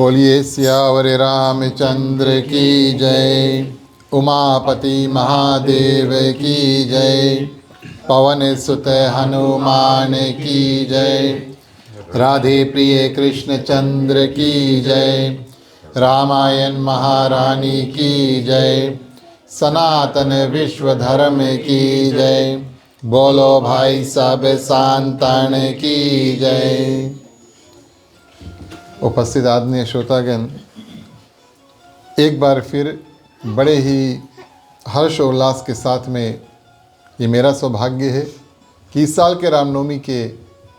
बोलिए सियावर रामचंद्र की जय। उमापति महादेव की जय। पवन सुत हनुमान की जय। राधे प्रिय कृष्ण चंद्र की जय। रामायण महारानी की जय। सनातन विश्व धर्म की जय। बोलो भाई सब संतान की जय। उपस्थित आदरणीय श्रोतागण, एक बार फिर बड़े ही हर्ष और उल्लास के साथ में ये मेरा सौभाग्य है कि इस साल के रामनवमी के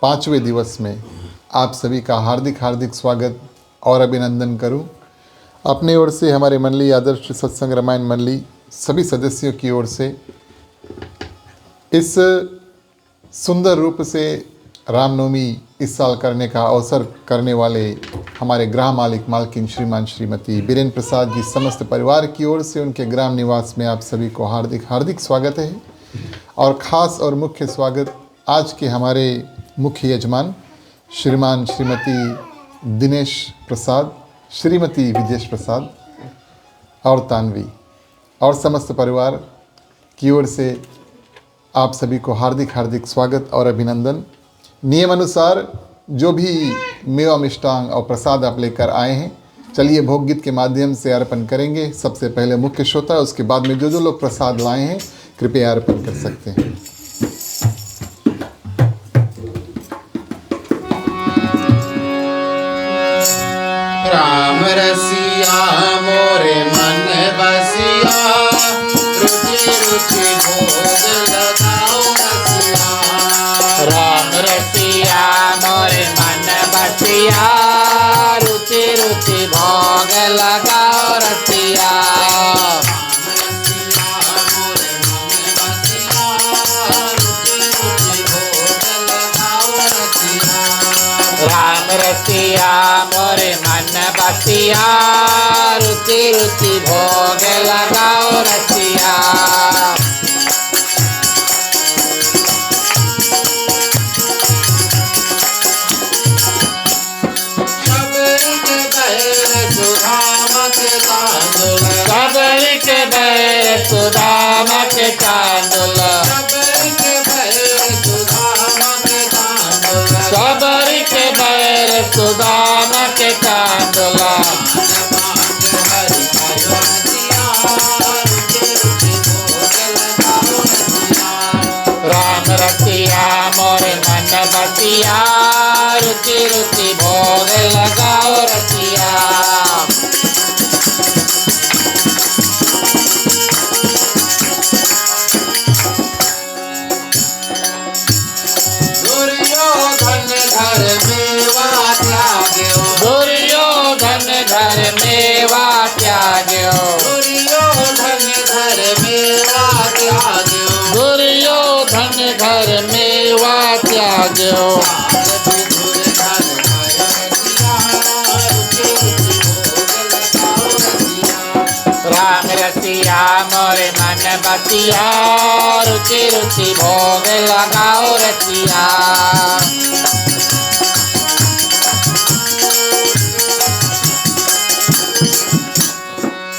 5वें दिवस में आप सभी का हार्दिक हार्दिक स्वागत और अभिनंदन करूं। अपनी ओर से, हमारे मंडली आदर्श सत्संग रामायण मंडली सभी सदस्यों की ओर से इस सुंदर रूप से रामनवमी इस साल करने का अवसर करने वाले हमारे ग्राम मालिक मालकिन श्रीमान श्रीमती बीरेन्द्र प्रसाद जी समस्त परिवार की ओर से उनके ग्राम निवास में आप सभी को हार्दिक हार्दिक स्वागत है। और ख़ास और मुख्य स्वागत आज के हमारे मुख्य यजमान श्रीमान श्रीमती दिनेश प्रसाद, श्रीमती विदेश प्रसाद और तानवी और समस्त परिवार की ओर से आप सभी को हार्दिक हार्दिक स्वागत और अभिनंदन। नियम अनुसार जो भी मेवा मिष्टांग और प्रसाद आप लेकर आए हैं, चलिए भोग गीत के माध्यम से अर्पण करेंगे। सबसे पहले मुख्य श्रोता, उसके बाद में जो लोग प्रसाद लाए हैं कृपया अर्पण कर सकते हैं। राम रसिया मोरे मन बसिया, रुचि रुचि भोग लगाओ रसिया। राम रसिया मोरे मन बसिया, रुचि रुचि भोग लगाओ रसिया। राम रसिया मोरे मन बसिया, रुचि रुचि भोग लगाओ रसिया। सबरी के बैर सुदामा के चांदुल, सबरी के बैर सुदामा के चांदुला। राम रसिया मोरे मन बसिया, रुचि रुचि भोग लगाओ रसिया। दुर्योधन घर मेवा त्याग्यो, दुर्योधन घर मेवा त्याग्यो, दुर्योधन घर मेवा त्याग्यो। राम रसिया मोरे मन बसिया, रुचि रुचि भोग लगाओ रसिया।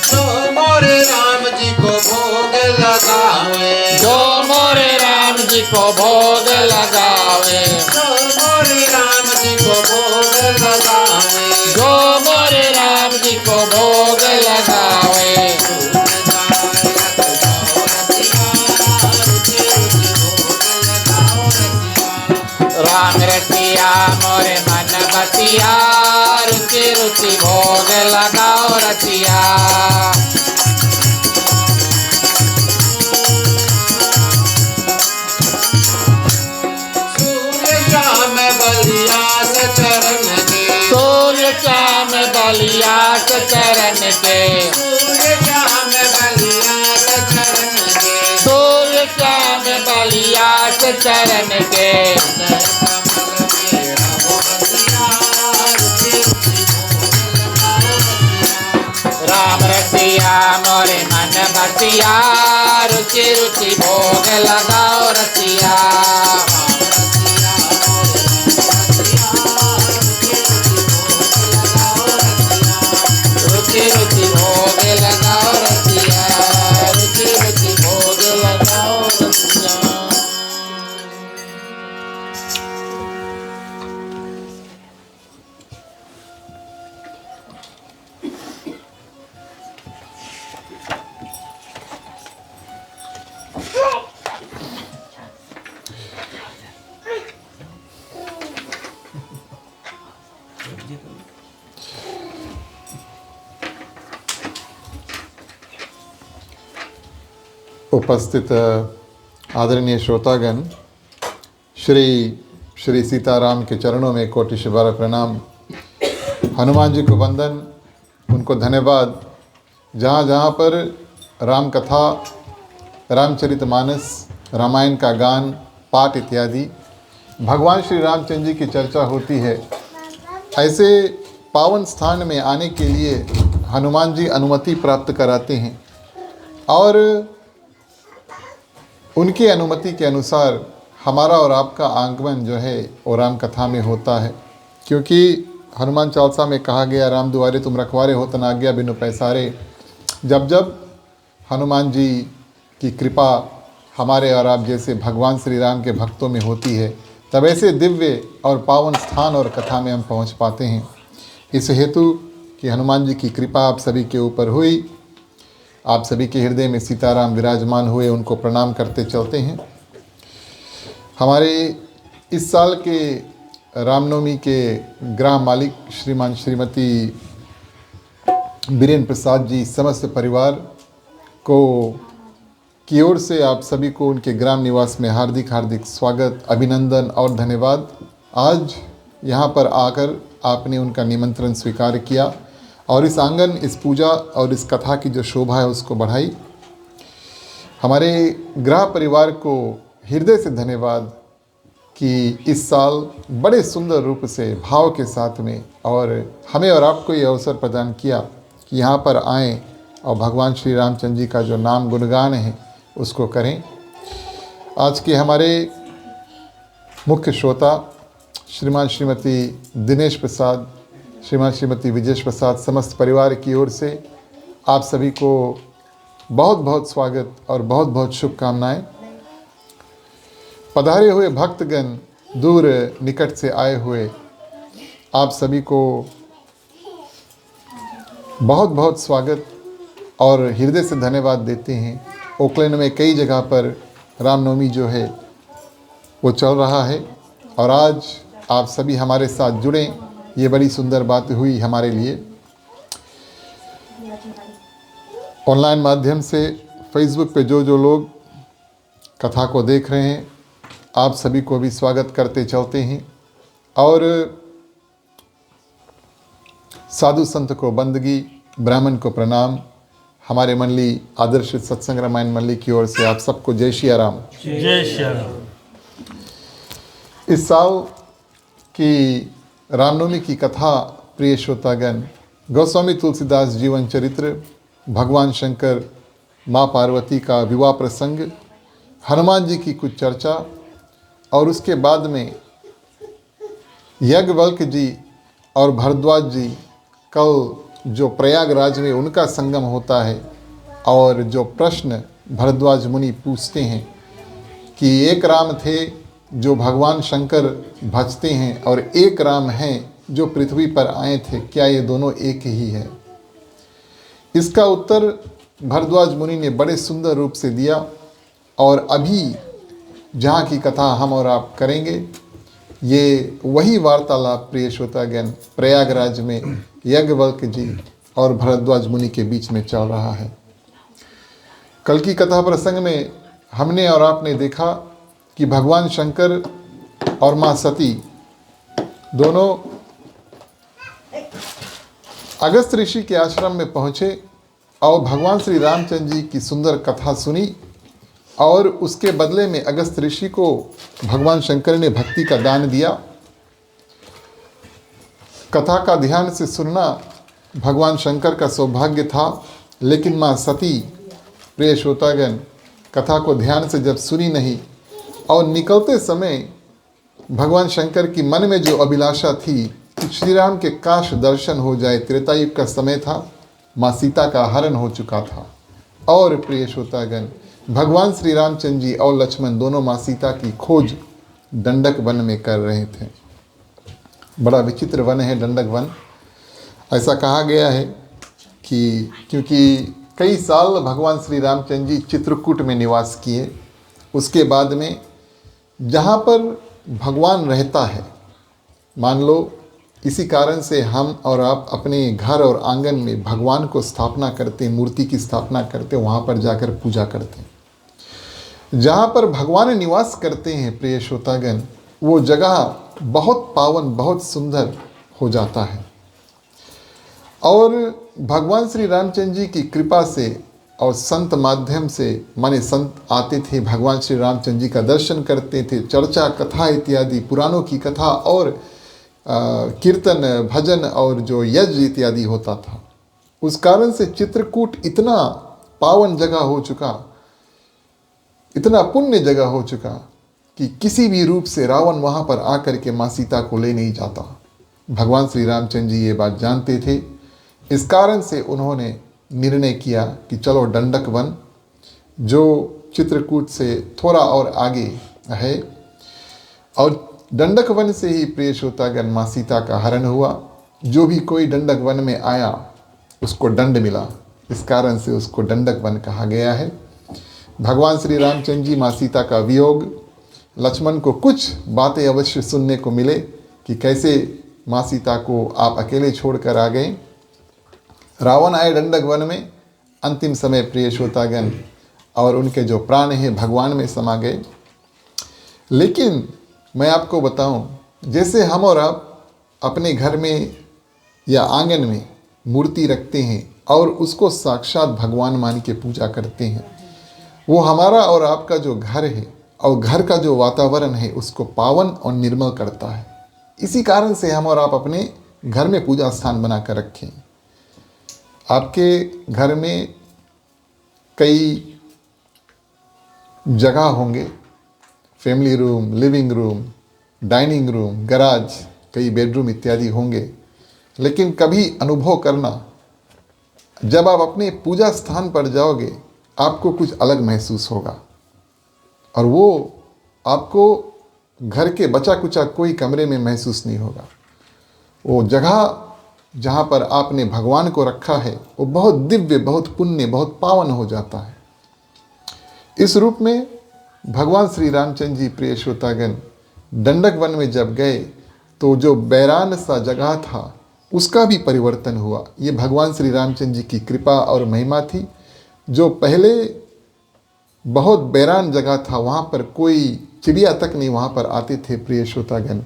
जो मोरे राम जी को भोग लगावे, जो मोरे राम जी को भोग लगावे, जो मोरे राम जी को भोग लगावे। राम रसिया मोरे मन बसिया, रुचि रुचि भोग लगाओ रसिया। सूर्य श्याम बलिया के चरण के, सूर्य श्याम बलिया के चरण के, सूर्य श्याम बलिया के चरण के। राम रसिया मोरे मन बसिया, रुचि रुचि भोग लगाओ रसिया। उपस्थित आदरणीय श्रोतागण, श्री श्री सीताराम के चरणों में कोटि बार प्रणाम। हनुमान जी को वंदन, उनको धन्यवाद। जहाँ जहाँ पर राम कथा, रामचरितमानस, रामायण का गान, पाठ इत्यादि भगवान श्री रामचंद्र जी की चर्चा होती है, ऐसे पावन स्थान में आने के लिए हनुमान जी अनुमति प्राप्त कराते हैं और उनकी अनुमति के अनुसार हमारा और आपका आगमन जो है वो राम कथा में होता है। क्योंकि हनुमान चालीसा में कहा गया, राम दुआरे तुम रखवारे हो तन आज्ञा बिनु पैसारे। जब जब हनुमान जी की कृपा हमारे और आप जैसे भगवान श्री राम के भक्तों में होती है, तब ऐसे दिव्य और पावन स्थान और कथा में हम पहुंच पाते हैं। इस हेतु कि हनुमान जी की कृपा आप सभी के ऊपर हुई, आप सभी के हृदय में सीताराम विराजमान हुए, उनको प्रणाम करते चलते हैं। हमारे इस साल के रामनवमी के गृह मालिक श्रीमान श्रीमती बीरेन प्रसाद जी समस्त परिवार को की ओर से आप सभी को उनके ग्राम निवास में हार्दिक हार्दिक स्वागत, अभिनंदन और धन्यवाद। आज यहाँ पर आकर आपने उनका निमंत्रण स्वीकार किया और इस आंगन, इस पूजा और इस कथा की जो शोभा है उसको बढ़ाई। हमारे गृह परिवार को हृदय से धन्यवाद कि इस साल बड़े सुंदर रूप से भाव के साथ में और हमें और आपको ये अवसर प्रदान किया कि यहाँ पर आएँ और भगवान श्री रामचंद्र जी का जो नाम गुणगान है उसको करें। आज के हमारे मुख्य श्रोता श्रीमान श्रीमती दिनेश प्रसाद, श्रीमान श्रीमती विजेश प्रसाद, समस्त परिवार की ओर से आप सभी को बहुत बहुत स्वागत और बहुत बहुत शुभकामनाएं। पधारे हुए भक्तगण, दूर निकट से आए हुए आप सभी को बहुत बहुत स्वागत और हृदय से धन्यवाद देते हैं। ओकलैंड में कई जगह पर रामनवमी जो है वो चल रहा है और आज आप सभी हमारे साथ जुड़ें, ये बड़ी सुंदर बात हुई हमारे लिए। ऑनलाइन माध्यम से फेसबुक पे जो लोग कथा को देख रहे हैं, आप सभी को भी स्वागत करते चलते हैं और साधु संत को बंदगी, ब्राह्मण को प्रणाम। हमारे मंडली आदर्श सत्संग रामायण मंडली की ओर से आप सबको जय श्री राम। जय श्री राम। इस साल की रामनवमी की कथा, प्रिय श्रोतागण, गोस्वामी तुलसीदास जीवन चरित्र, भगवान शंकर, माँ पार्वती का विवाह प्रसंग, हनुमान जी की कुछ चर्चा और उसके बाद में याज्ञवल्क्य जी और भरद्वाज जी कल जो प्रयागराज में उनका संगम होता है और जो प्रश्न भरद्वाज मुनि पूछते हैं कि एक राम थे जो भगवान शंकर भजते हैं और एक राम हैं जो पृथ्वी पर आए थे, क्या ये दोनों एक ही है? इसका उत्तर भरद्वाज मुनि ने बड़े सुंदर रूप से दिया और अभी जहाँ की कथा हम और आप करेंगे, ये वही वार्तालाप प्रिय श्रोतागण प्रयागराज में याज्ञवल्क्य जी और भरद्वाज मुनि के बीच में चल रहा है। कल की कथा प्रसंग में हमने और आपने देखा कि भगवान शंकर और माँ सती दोनों अगस्त ऋषि के आश्रम में पहुँचे और भगवान श्री रामचंद्र जी की सुंदर कथा सुनी और उसके बदले में अगस्त ऋषि को भगवान शंकर ने भक्ति का दान दिया। कथा का ध्यान से सुनना भगवान शंकर का सौभाग्य था, लेकिन माँ सती, प्रिय श्रोतागण, कथा को ध्यान से जब सुनी नहीं और निकलते समय भगवान शंकर की मन में जो अभिलाषा थी कि श्री राम के काश दर्शन हो जाए, त्रेता युग का समय था, माँ सीता का हरण हो चुका था और प्रिय श्रोतागण भगवान श्री रामचंद्र जी और लक्ष्मण दोनों माँ सीता की खोज दंडक वन में कर रहे थे। बड़ा विचित्र वन है दंडक वन। ऐसा कहा गया है कि क्योंकि कई साल भगवान श्री रामचंद्र जी चित्रकूट में निवास किए, उसके बाद में जहाँ पर भगवान रहता है, मान लो इसी कारण से हम और आप अपने घर और आंगन में भगवान को स्थापना करते, मूर्ति की स्थापना करते, वहाँ पर जाकर पूजा करते हैं। जहाँ पर भगवान निवास करते हैं प्रिय श्रोतागण, वो जगह बहुत पावन, बहुत सुंदर हो जाता है। और भगवान श्री रामचंद्र जी की कृपा से और संत माध्यम से, माने संत आते थे, भगवान श्री रामचंद्र जी का दर्शन करते थे, चर्चा कथा इत्यादि पुराणों की कथा और कीर्तन भजन और जो यज्ञ इत्यादि होता था। उस कारण से चित्रकूट इतना पावन जगह हो चुका, इतना पुण्य जगह हो चुका कि किसी भी रूप से रावण वहाँ पर आकर के माँ सीता को ले नहीं जाता। भगवान श्री रामचंद्र जी ये बात जानते थे। इस कारण से उन्होंने निर्णय किया कि चलो दंडक वन, जो चित्रकूट से थोड़ा और आगे है, और दंडक वन से ही प्रिय श्रोतागण माँ सीता का हरण हुआ। जो भी कोई दंडक वन में आया उसको दंड मिला, इस कारण से उसको दंडक वन कहा गया है। भगवान श्री रामचंद्र जी माँ सीता का वियोग, लक्ष्मण को कुछ बातें अवश्य सुनने को मिले कि कैसे माँ सीता को आप अकेले छोड़कर आ गए। रावण आए दंडक वन में, अंतिम समय प्रिय श्रोतागण, और उनके जो प्राण हैं भगवान में समा गए। लेकिन मैं आपको बताऊं, जैसे हम और आप अपने घर में या आंगन में मूर्ति रखते हैं और उसको साक्षात भगवान मान के पूजा करते हैं, वो हमारा और आपका जो घर है और घर का जो वातावरण है उसको पावन और निर्मल करता है। इसी कारण से हम और आप अपने घर में पूजा स्थान बना कर रखें। आपके घर में कई जगह होंगे, family room, living room, dining room, garage, कई बेडरूम इत्यादि होंगे। लेकिन कभी अनुभव करना, जब आप अपने पूजा स्थान पर जाओगे आपको कुछ अलग महसूस होगा, और वो आपको घर के बचा कुचा कोई कमरे में महसूस नहीं होगा। वो जगह जहाँ पर आपने भगवान को रखा है वो बहुत दिव्य, बहुत पुण्य, बहुत पावन हो जाता है। इस रूप में भगवान श्री रामचंद्र जी प्रिय श्रोतागण दंडक वन में जब गए तो जो बैरान सा जगह था उसका भी परिवर्तन हुआ। ये भगवान श्री रामचंद्र जी की कृपा और महिमा थी। जो पहले बहुत बैरान जगह था, वहाँ पर कोई चिड़िया तक नहीं वहाँ पर आते थे प्रिय श्रोतागण,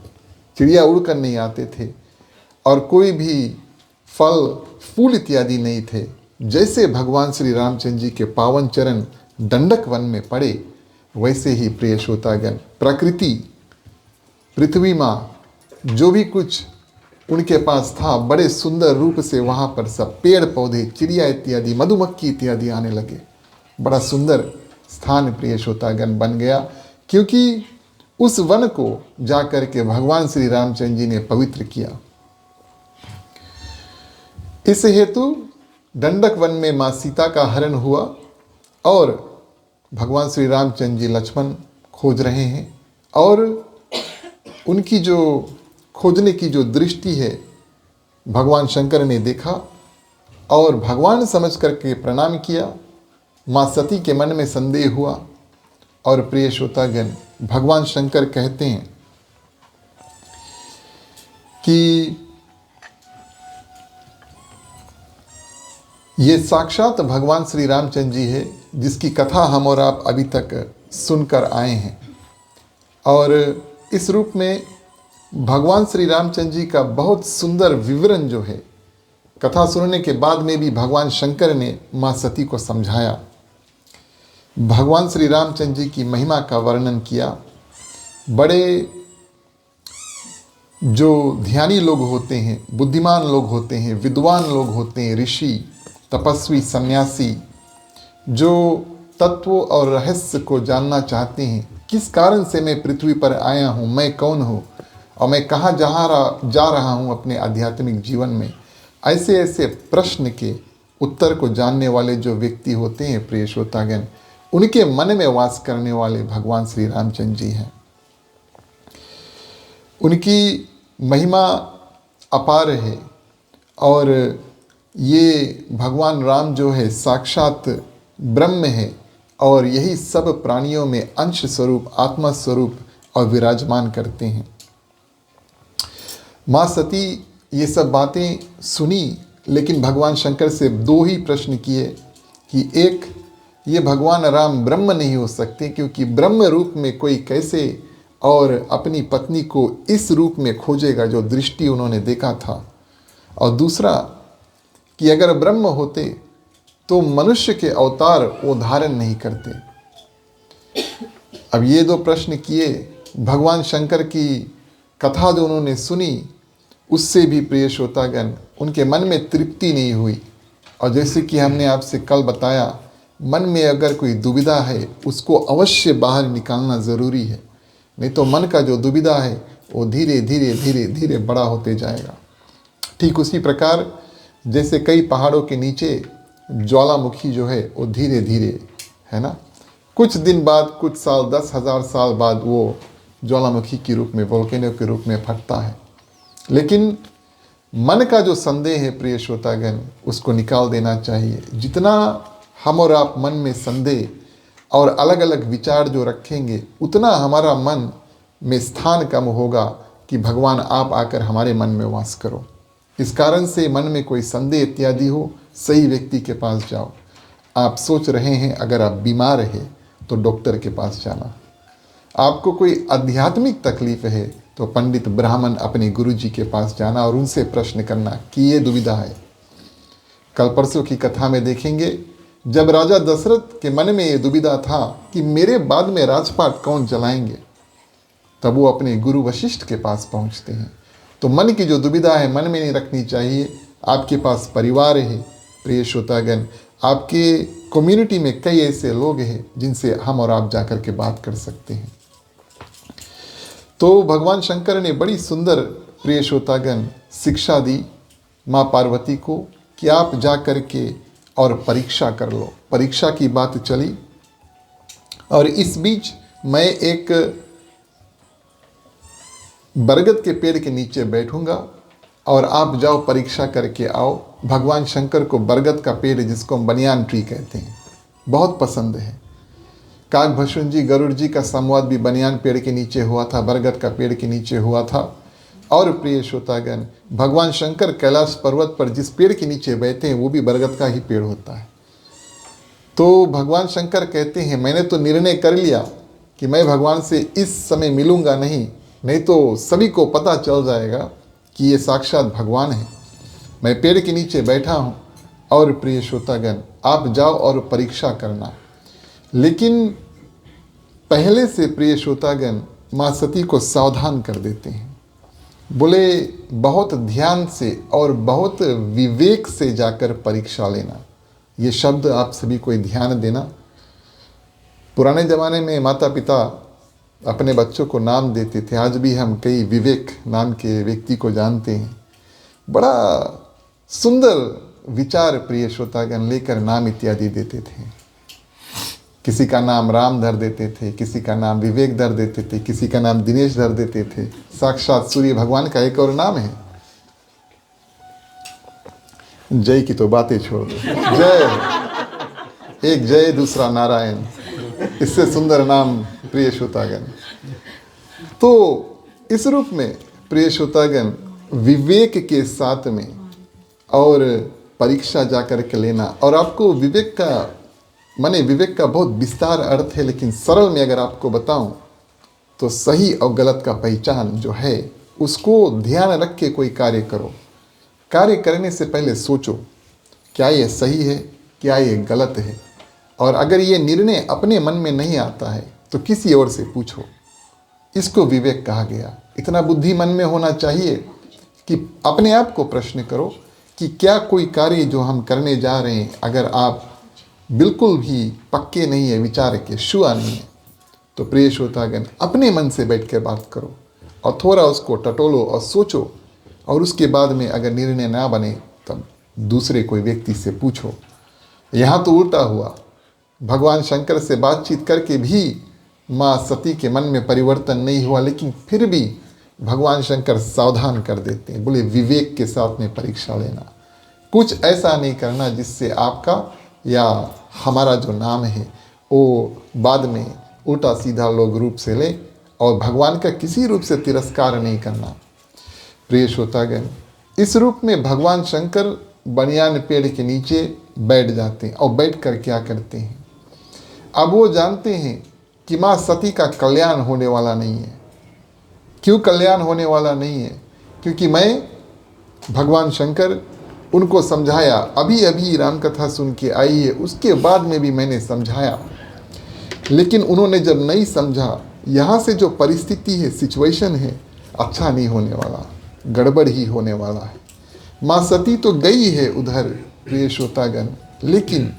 चिड़िया उड़कर नहीं आते थे, और कोई भी फल फूल इत्यादि नहीं थे। जैसे भगवान श्री रामचंद्र जी के पावन चरण दंडक वन में पड़े, वैसे ही प्रिय श्रोतागण प्रकृति, पृथ्वी माँ, जो भी कुछ उनके पास था बड़े सुंदर रूप से वहाँ पर सब पेड़ पौधे, चिड़िया इत्यादि, मधुमक्खी इत्यादि आने लगे। बड़ा सुंदर स्थान प्रिय श्रोतागण बन गया, क्योंकि उस वन को जा कर के भगवान श्री रामचंद्र जी ने पवित्र किया। इस हेतु दंडक वन में माँ सीता का हरण हुआ और भगवान श्री रामचंद्र जी लक्ष्मण खोज रहे हैं, और उनकी जो खोजने की जो दृष्टि है भगवान शंकर ने देखा और भगवान समझ करके प्रणाम किया। माँ सती के मन में संदेह हुआ, और प्रिय श्रोतागण भगवान शंकर कहते हैं कि ये साक्षात भगवान श्री रामचंद्र जी है, जिसकी कथा हम और आप अभी तक सुनकर आए हैं। और इस रूप में भगवान श्री रामचंद्र जी का बहुत सुंदर विवरण जो है, कथा सुनने के बाद में भी भगवान शंकर ने माँ सती को समझाया, भगवान श्री रामचंद्र जी की महिमा का वर्णन किया। बड़े जो ध्यानी लोग होते हैं, बुद्धिमान लोग होते हैं, विद्वान लोग होते हैं, ऋषि, तपस्वी, सन्यासी, जो तत्व और रहस्य को जानना चाहते हैं, किस कारण से मैं पृथ्वी पर आया हूँ, मैं कौन हूँ और मैं कहाँ जा रहा हूँ अपने आध्यात्मिक जीवन में, ऐसे ऐसे प्रश्न के उत्तर को जानने वाले जो व्यक्ति होते हैं प्रिय श्रोतागण, उनके मन में वास करने वाले भगवान श्री रामचंद्र जी हैं। उनकी महिमा अपार है, और ये भगवान राम जो है साक्षात ब्रह्म है, और यही सब प्राणियों में अंश स्वरूप, आत्मा स्वरूप और विराजमान करते हैं। माँ सती ये सब बातें सुनी, लेकिन भगवान शंकर से दो ही प्रश्न किए कि एक, ये भगवान राम ब्रह्म नहीं हो सकते, क्योंकि ब्रह्म रूप में कोई कैसे और अपनी पत्नी को इस रूप में खोजेगा जो दृष्टि उन्होंने देखा था। और दूसरा कि अगर ब्रह्म होते तो मनुष्य के अवतार वो धारण नहीं करते। अब ये दो प्रश्न किए, भगवान शंकर की कथा जो उन्होंने सुनी उससे भी प्रिय श्रोतागण उनके मन में तृप्ति नहीं हुई। और जैसे कि हमने आपसे कल बताया, मन में अगर कोई दुविधा है उसको अवश्य बाहर निकालना ज़रूरी है, नहीं तो मन का जो दुविधा है वो धीरे धीरे धीरे धीरे बड़ा होते जाएगा। ठीक उसी प्रकार जैसे कई पहाड़ों के नीचे ज्वालामुखी जो है वो धीरे धीरे, है ना, कुछ दिन बाद, कुछ साल, 10,000 साल बाद वो ज्वालामुखी के रूप में, वोल्केनो के रूप में फटता है। लेकिन मन का जो संदेह है प्रिय श्रोतागण, उसको निकाल देना चाहिए। जितना हम और आप मन में संदेह और अलग अलग विचार जो रखेंगे, उतना हमारा मन में स्थान कम होगा कि भगवान आप आकर हमारे मन में वास करो। इस कारण से मन में कोई संदेह इत्यादि हो, सही व्यक्ति के पास जाओ। आप सोच रहे हैं अगर आप बीमार हैं तो डॉक्टर के पास जाना। आपको कोई आध्यात्मिक तकलीफ है तो पंडित ब्राह्मण अपने गुरु जी के पास जाना और उनसे प्रश्न करना कि ये दुविधा है। कल परसों की कथा में देखेंगे, जब राजा दशरथ के मन में ये दुविधा था कि मेरे बाद में राजपाट कौन चलाएंगे, तब वो अपने गुरु वशिष्ठ के पास पहुंचते हैं। तो मन की जो दुविधा है मन में नहीं रखनी चाहिए। आपके पास परिवार है प्रिय श्रोतागण, आपके कम्युनिटी में कई ऐसे लोग हैं जिनसे हम और आप जाकर के बात कर सकते हैं। तो भगवान शंकर ने बड़ी सुंदर प्रिय श्रोतागण शिक्षा दी माँ पार्वती को कि आप जा कर के और परीक्षा कर लो। परीक्षा की बात चली और इस बीच मैं एक बरगद के पेड़ के नीचे बैठूंगा और आप जाओ परीक्षा करके आओ। भगवान शंकर को बरगद का पेड़, जिसको हम बनियान ट्री कहते हैं, बहुत पसंद है। काकभस्म जी, गरुड़ जी का संवाद भी बनियान पेड़ के नीचे हुआ था, बरगद का पेड़ के नीचे हुआ था। और प्रिय श्रोतागण, भगवान शंकर कैलाश पर्वत पर जिस पेड़ के नीचे बैठे हैं वो भी बरगद का ही पेड़ होता है। तो भगवान शंकर कहते हैं मैंने तो निर्णय कर लिया कि मैं भगवान से इस समय मिलूंगा नहीं तो सभी को पता चल जाएगा कि ये साक्षात भगवान है। मैं पेड़ के नीचे बैठा हूँ और प्रिय श्रोतागण आप जाओ और परीक्षा करना। लेकिन पहले से प्रिय श्रोतागण माँ सती को सावधान कर देते हैं। बोले बहुत ध्यान से और बहुत विवेक से जाकर परीक्षा लेना। ये शब्द आप सभी को ध्यान देना। पुराने ज़माने में माता पिता अपने बच्चों को नाम देते थे। आज भी हम कई विवेक नाम के व्यक्ति को जानते हैं। बड़ा सुंदर विचार प्रिय श्रोतागण लेकर नाम इत्यादि देते थे। किसी का नाम राम धर देते थे, किसी का नाम विवेक धर देते थे, किसी का नाम दिनेश धर देते थे। साक्षात सूर्य भगवान का एक और नाम है। जय की तो बातें छोड़ दो, जय, एक जय दूसरा नारायण, इससे सुंदर नाम प्रिय श्रोतागण। तो इस रूप में प्रिय श्रोतागण विवेक के साथ में और परीक्षा जाकर के लेना। और आपको विवेक का माने विवेक का बहुत विस्तार अर्थ है, लेकिन सरल में अगर आपको बताऊं तो सही और गलत का पहचान जो है उसको ध्यान रख के कोई कार्य करो। कार्य करने से पहले सोचो क्या ये सही है, क्या ये गलत है। और अगर ये निर्णय अपने मन में नहीं आता है तो किसी और से पूछो। इसको विवेक कहा गया। इतना बुद्धि मन में होना चाहिए कि अपने आप को प्रश्न करो कि क्या कोई कार्य जो हम करने जा रहे हैं अगर आप बिल्कुल भी पक्के नहीं है, विचार के शुआ नहीं है, तो प्रिय श्रोतागण अपने मन से बैठ कर बात करो और थोड़ा उसको टटोलो और सोचो। और उसके बाद में अगर निर्णय ना बने तब दूसरे कोई व्यक्ति से पूछो। यहाँ तो उल्टा हुआ, भगवान शंकर से बातचीत करके भी माँ सती के मन में परिवर्तन नहीं हुआ, लेकिन फिर भी भगवान शंकर सावधान कर देते हैं। बोले विवेक के साथ में परीक्षा लेना, कुछ ऐसा नहीं करना जिससे आपका या हमारा जो नाम है वो बाद में उल्टा सीधा लोग रूप से ले, और भगवान का किसी रूप से तिरस्कार नहीं करना। प्रिय श्रोतागण इस रूप में भगवान शंकर बनियान पेड़ के नीचे बैठ जाते हैं और बैठ कर क्या करते हैं, अब वो जानते हैं कि माँ सती का कल्याण होने वाला नहीं है। क्यों कल्याण होने वाला नहीं है? क्योंकि मैं भगवान शंकर उनको समझाया, अभी अभी रामकथा सुन के आई है, उसके बाद में भी मैंने समझाया, लेकिन उन्होंने जब नहीं समझा, यहाँ से जो परिस्थिति है, सिचुएशन है, अच्छा नहीं होने वाला, गड़बड़ ही होने वाला है। माँ सती तो गई है उधर प्रिय श्रोतागण, लेकिन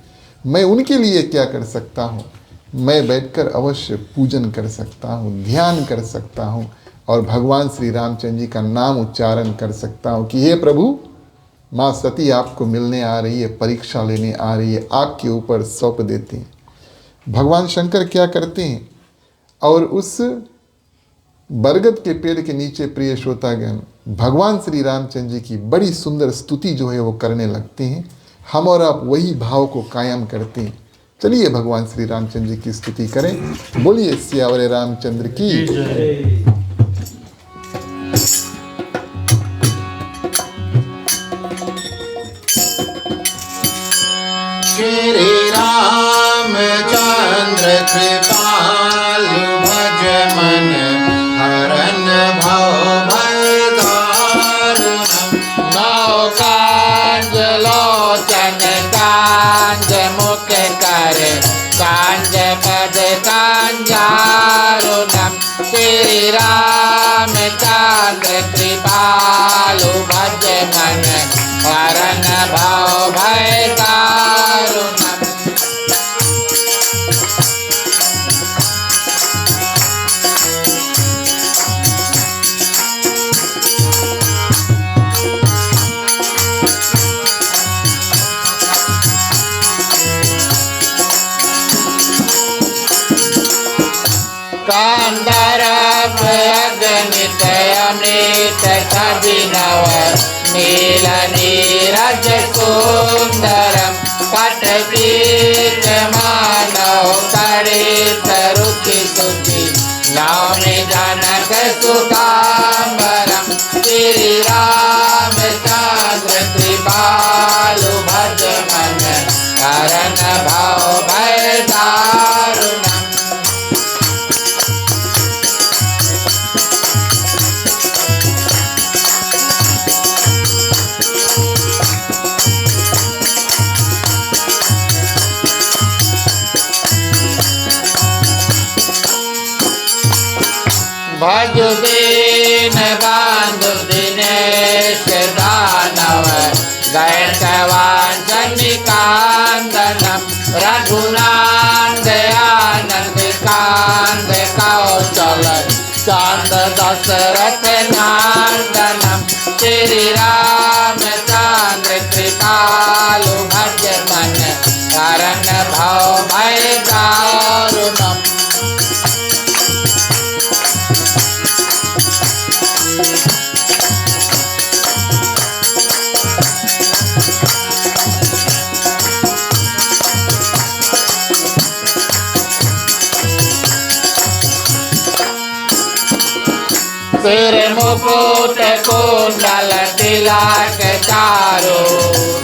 मैं उनके लिए क्या कर सकता हूँ? मैं बैठकर अवश्य पूजन कर सकता हूँ, ध्यान कर सकता हूँ और भगवान श्री रामचंद्र जी का नाम उच्चारण कर सकता हूँ कि हे प्रभु, माँ सती आपको मिलने आ रही है, परीक्षा लेने आ रही है, आपके ऊपर सौंप देते हैं। भगवान शंकर क्या करते हैं? और उस बरगद के पेड़ के नीचे प्रिय श्रोतागण भगवान श्री रामचंद्र जी की बड़ी सुंदर स्तुति जो है वो करने लगते हैं। हम और आप वही भाव को कायम करते हैं। चलिए भगवान श्री रामचंद्र जी की स्तुति करें। बोलिए सियावर रामचंद्र की। श्री रामचंद्र कृपालु भज मन हरन भव भय दारुणम्। नौकांज लोचन कांज मुख कर कांज पद कांजारुणम्। श्री रामचंद्र कृपालु भज मन हरन भव भय दारुणम्। कांदरभ अगणित अमृत कभिनव नील नीरज सुंदरम। पटपीत मानव करित रुचि सुचि नौमि जनक सुतांबरम। श्री रामचंद्र कृपालु भज मन हरन भव भय दारुणम्। भजु दीन बांधु दिनेश दानव दैत्यवांचनिकांदनम। रघुनाथ आनंद कांद कौशल चांद दशरथ नंदनम। श्री रामचंद्र कृपालु भज मन हरन भव भय दारुणम्। सिर मुकुट कुंडल तिलक चारो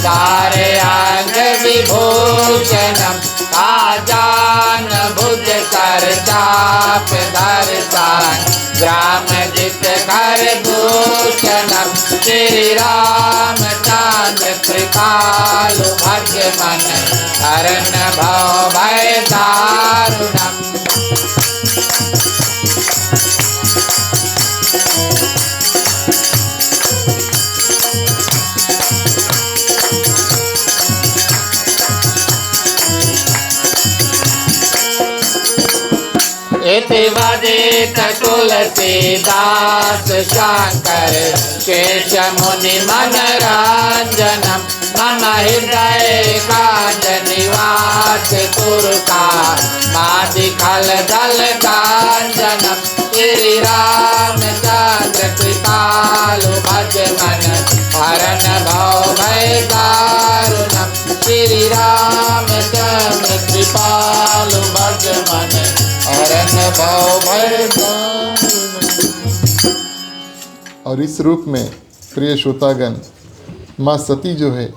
तारे अंग विभूषणम। आजान भुज कर चाप दर्शन ग्राम जित कर भूषणम। श्री रामचंद्र कृपालु भज मन हरन भव भय दारुणम्। इति वदित तुलसीदास शंकर शेष मुनि मनरंजनम। मम हृदय कांज निवास तुरका मादि खल दल कांजनम। श्री रामचंद्र कृपालु भज मन हरन भव भय दारुणम्। श्री रामचंद्र कृपालु भज मन हरन भव भय दारुणम्। और इस रूप में प्रिय श्रोतागण माँ सती जो है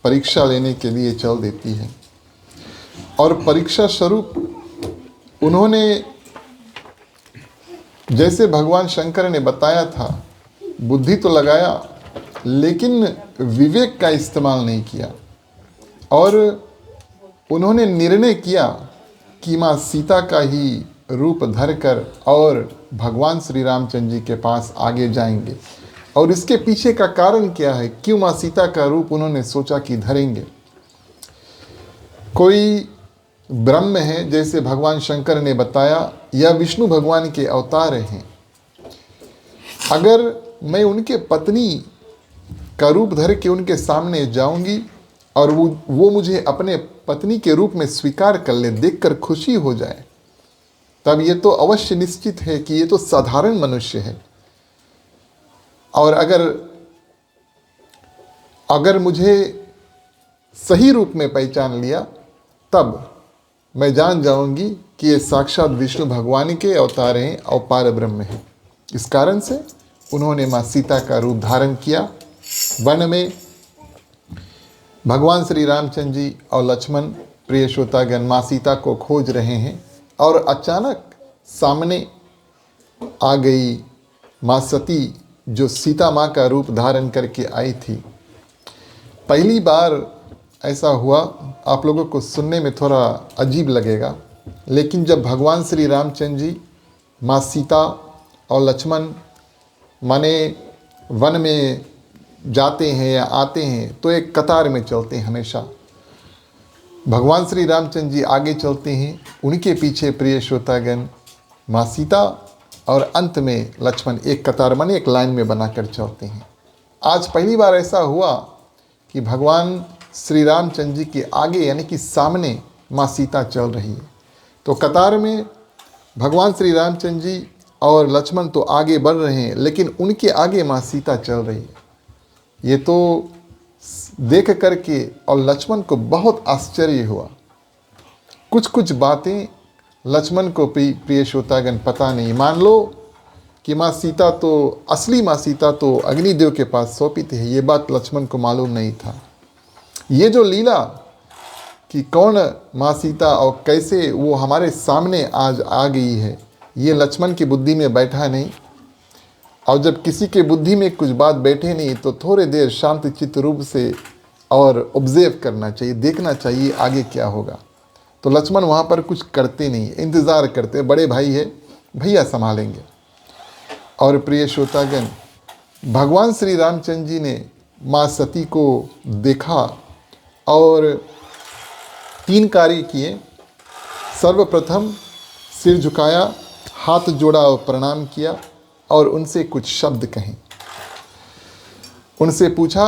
परीक्षा लेने के लिए चल देती है और परीक्षा स्वरूप उन्होंने जैसे भगवान शंकर ने बताया था बुद्धि तो लगाया, लेकिन विवेक का इस्तेमाल नहीं किया। और उन्होंने निर्णय किया कि माँ सीता का ही रूप धरकर और भगवान श्री रामचंद्र जी के पास आगे जाएंगे। और इसके पीछे का कारण क्या है, क्यों माँ सीता का रूप उन्होंने सोचा कि धरेंगे। कोई ब्रह्म है, जैसे भगवान शंकर ने बताया, या विष्णु भगवान के अवतार हैं। अगर मैं उनके पत्नी का रूप धर के उनके सामने जाऊंगी और वो मुझे अपने पत्नी के रूप में स्वीकार कर ले, देखकर खुशी हो जाए, तब ये तो अवश्य निश्चित है कि ये तो साधारण मनुष्य है। और अगर मुझे सही रूप में पहचान लिया, तब मैं जान जाऊंगी कि ये साक्षात विष्णु भगवान के अवतार हैं और पार ब्रह्म हैं। इस कारण से उन्होंने माँ सीता का रूप धारण किया। वन में भगवान श्री रामचंद्र जी और लक्ष्मण प्रिय श्रोतागण माँ सीता को खोज रहे हैं, और अचानक सामने आ गई माँ सती, जो सीता माँ का रूप धारण करके आई थी। पहली बार ऐसा हुआ, आप लोगों को सुनने में थोड़ा अजीब लगेगा, लेकिन जब भगवान श्री रामचंद्र जी माँ सीता और लक्ष्मण माने वन में जाते हैं या आते हैं, तो एक कतार में चलते हैं हमेशा। भगवान श्री रामचंद्र जी आगे चलते हैं, उनके पीछे प्रिय श्रोतागण माँ सीता, और अंत में लक्ष्मण, एक कतार माने एक लाइन में बनाकर चलते हैं। आज पहली बार ऐसा हुआ कि भगवान श्री रामचंद्र जी के आगे यानी कि सामने माँ सीता चल रही है। तो कतार में भगवान श्री रामचंद्र जी और लक्ष्मण तो आगे बढ़ रहे हैं, लेकिन उनके आगे माँ सीता चल रही है। ये तो देख करके और लक्ष्मण को बहुत आश्चर्य हुआ। कुछ कुछ बातें लक्ष्मण को प्रिय श्रोतागण पता नहीं। मान लो कि माँ सीता तो, असली माँ सीता तो अग्निदेव के पास सौंपित है, ये बात लक्ष्मण को मालूम नहीं था। ये जो लीला कि कौन माँ सीता और कैसे वो हमारे सामने आज आ गई है, ये लक्ष्मण की बुद्धि में बैठा नहीं। और जब किसी के बुद्धि में कुछ बात बैठे नहीं, तो थोड़े देर शांत चित्त रूप से और ऑब्जर्व करना चाहिए, देखना चाहिए आगे क्या होगा। तो लक्ष्मण वहाँ पर कुछ करते नहीं, इंतज़ार करते, बड़े भाई है, भैया संभालेंगे। और प्रिय श्रोतागण, भगवान श्री रामचंद्र जी ने माँ सती को देखा और 3 कार्य किए। सर्वप्रथम सिर झुकाया, हाथ जोड़ा और प्रणाम किया, और उनसे कुछ शब्द कहे। उनसे पूछा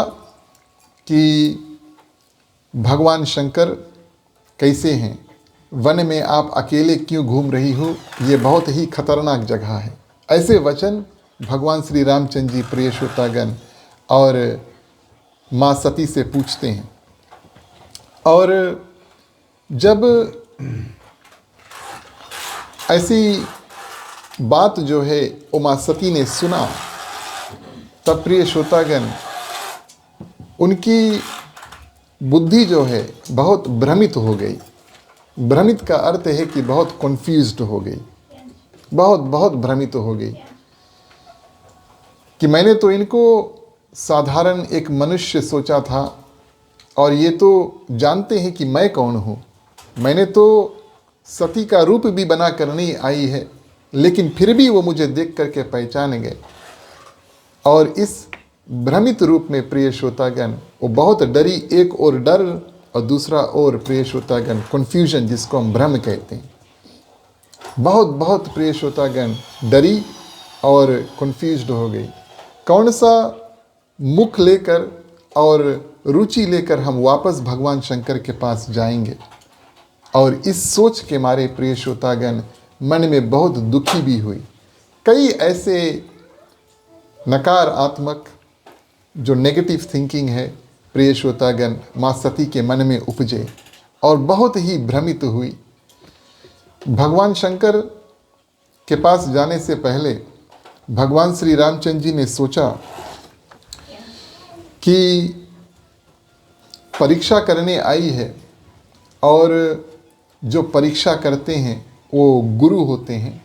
कि भगवान शंकर कैसे हैं, वन में आप अकेले क्यों घूम रही हो, ये बहुत ही खतरनाक जगह है। ऐसे वचन भगवान श्री रामचंद्र जी प्रिय श्रोतागण और माँ सती से पूछते हैं। और जब ऐसी बात जो है वो माँ सती ने सुना, तब प्रिय श्रोतागण उनकी बुद्धि जो है बहुत भ्रमित हो गई। भ्रमित का अर्थ है कि बहुत कन्फ्यूज्ड हो गई, बहुत भ्रमित हो गई कि मैंने तो इनको साधारण एक मनुष्य सोचा था, और ये तो जानते हैं कि मैं कौन हूँ। मैंने तो सती का रूप भी बना कर नहीं आई है, लेकिन फिर भी वो मुझे देख करके पहचान गए। और इस भ्रमित रूप में प्रिय श्रोतागण वो बहुत डरी। एक और डर और दूसरा और प्रिय श्रोतागण कन्फ्यूजन, जिसको हम भ्रम कहते हैं। बहुत प्रिय श्रोतागण डरी और कन्फ्यूज्ड हो गई। कौन सा मुख लेकर और रुचि लेकर हम वापस भगवान शंकर के पास जाएंगे। और इस सोच के मारे प्रिय श्रोतागण मन में बहुत दुखी भी हुई। कई ऐसे नकारात्मक जो नेगेटिव थिंकिंग है प्रिय श्रोतागण माँ सती के मन में उपजे और बहुत ही भ्रमित हुई। भगवान शंकर के पास जाने से पहले भगवान श्री रामचंद्र जी ने सोचा कि परीक्षा करने आई है, और जो परीक्षा करते हैं वो गुरु होते हैं,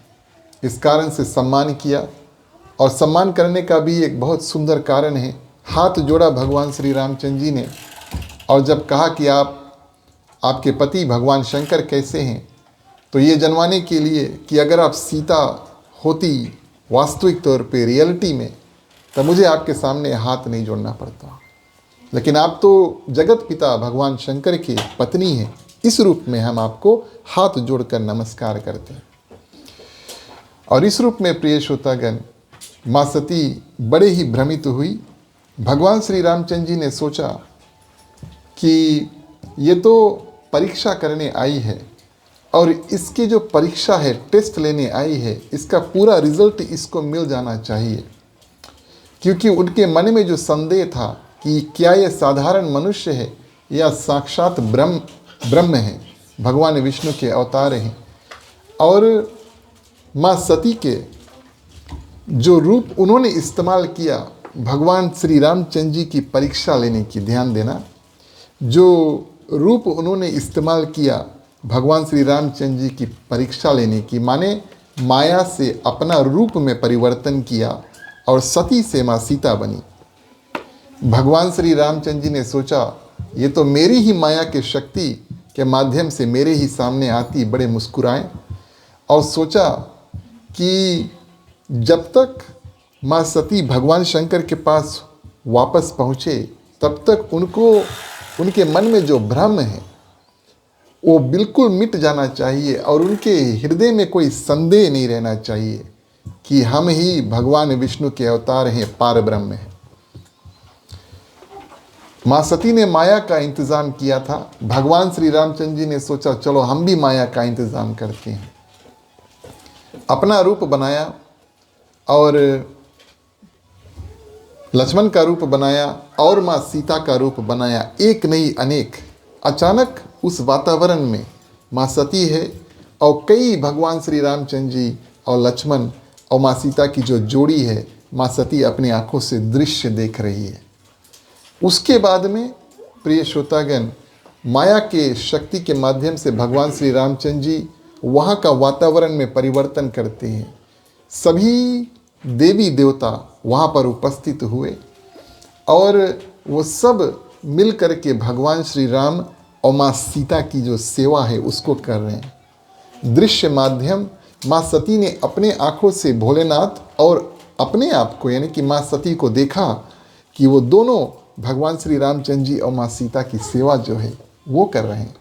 इस कारण से सम्मान किया। और सम्मान करने का भी एक बहुत सुंदर कारण है। हाथ जोड़ा भगवान श्री रामचंद्र जी ने, और जब कहा कि आपके पति भगवान शंकर कैसे हैं, तो ये जनवाने के लिए कि अगर आप सीता होती वास्तविक तौर पे रियलिटी में, तो मुझे आपके सामने हाथ नहीं जोड़ना पड़ता, लेकिन आप तो जगत पिता भगवान शंकर की पत्नी हैं, इस रूप में हम आपको हाथ जोड़कर नमस्कार करते हैं। और इस रूप में प्रिय श्रोतागण, माँ सती बड़े ही भ्रमित हुई। भगवान श्री रामचंद्र जी ने सोचा कि ये तो परीक्षा करने आई है, और इसकी जो परीक्षा है, टेस्ट लेने आई है, इसका पूरा रिजल्ट इसको मिल जाना चाहिए। क्योंकि उनके मन में जो संदेह था कि क्या ये साधारण मनुष्य है या साक्षात ब्रह्म है, भगवान विष्णु के अवतार हैं। और माँ सती के जो रूप उन्होंने इस्तेमाल किया भगवान श्री रामचंद्र जी की परीक्षा लेने की, ध्यान देना, जो रूप उन्होंने इस्तेमाल किया भगवान श्री रामचंद्र जी की परीक्षा लेने की, माने माया से अपना रूप में परिवर्तन किया और सती से माँ सीता बनी। भगवान श्री रामचंद्र जी ने सोचा ये तो मेरी ही माया की शक्ति के माध्यम से मेरे ही सामने आती, बड़े मुस्कुराए, और सोचा कि जब तक माँ सती भगवान शंकर के पास वापस पहुँचे, तब तक उनके मन में जो भ्रम है वो बिल्कुल मिट जाना चाहिए, और उनके हृदय में कोई संदेह नहीं रहना चाहिए कि हम ही भगवान विष्णु के अवतार हैं, पार ब्रह्म हैं। माँ सती ने माया का इंतज़ाम किया था। भगवान श्री रामचंद्र जी ने सोचा चलो हम भी माया का इंतज़ाम करते हैं। अपना रूप बनाया और लक्ष्मण का रूप बनाया और माँ सीता का रूप बनाया, एक नहीं अनेक। अचानक उस वातावरण में माँ सती है और कई भगवान श्री रामचंद्र जी और लक्ष्मण और माँ सीता की जो जोड़ी है, माँ सती अपनी आंखों से दृश्य देख रही है। उसके बाद में प्रिय श्रोतागण, माया के शक्ति के माध्यम से भगवान श्री रामचंद्र जी वहाँ का वातावरण में परिवर्तन करते हैं। सभी देवी देवता वहाँ पर उपस्थित हुए और वो सब मिल कर के भगवान श्री राम और माँ सीता की जो सेवा है उसको कर रहे हैं। दृश्य माध्यम, माँ सती ने अपने आँखों से भोलेनाथ और अपने आप को, यानी कि माँ सती को देखा कि वो दोनों भगवान श्री रामचंद्र जी और माँ सीता की सेवा जो है वो कर रहे हैं।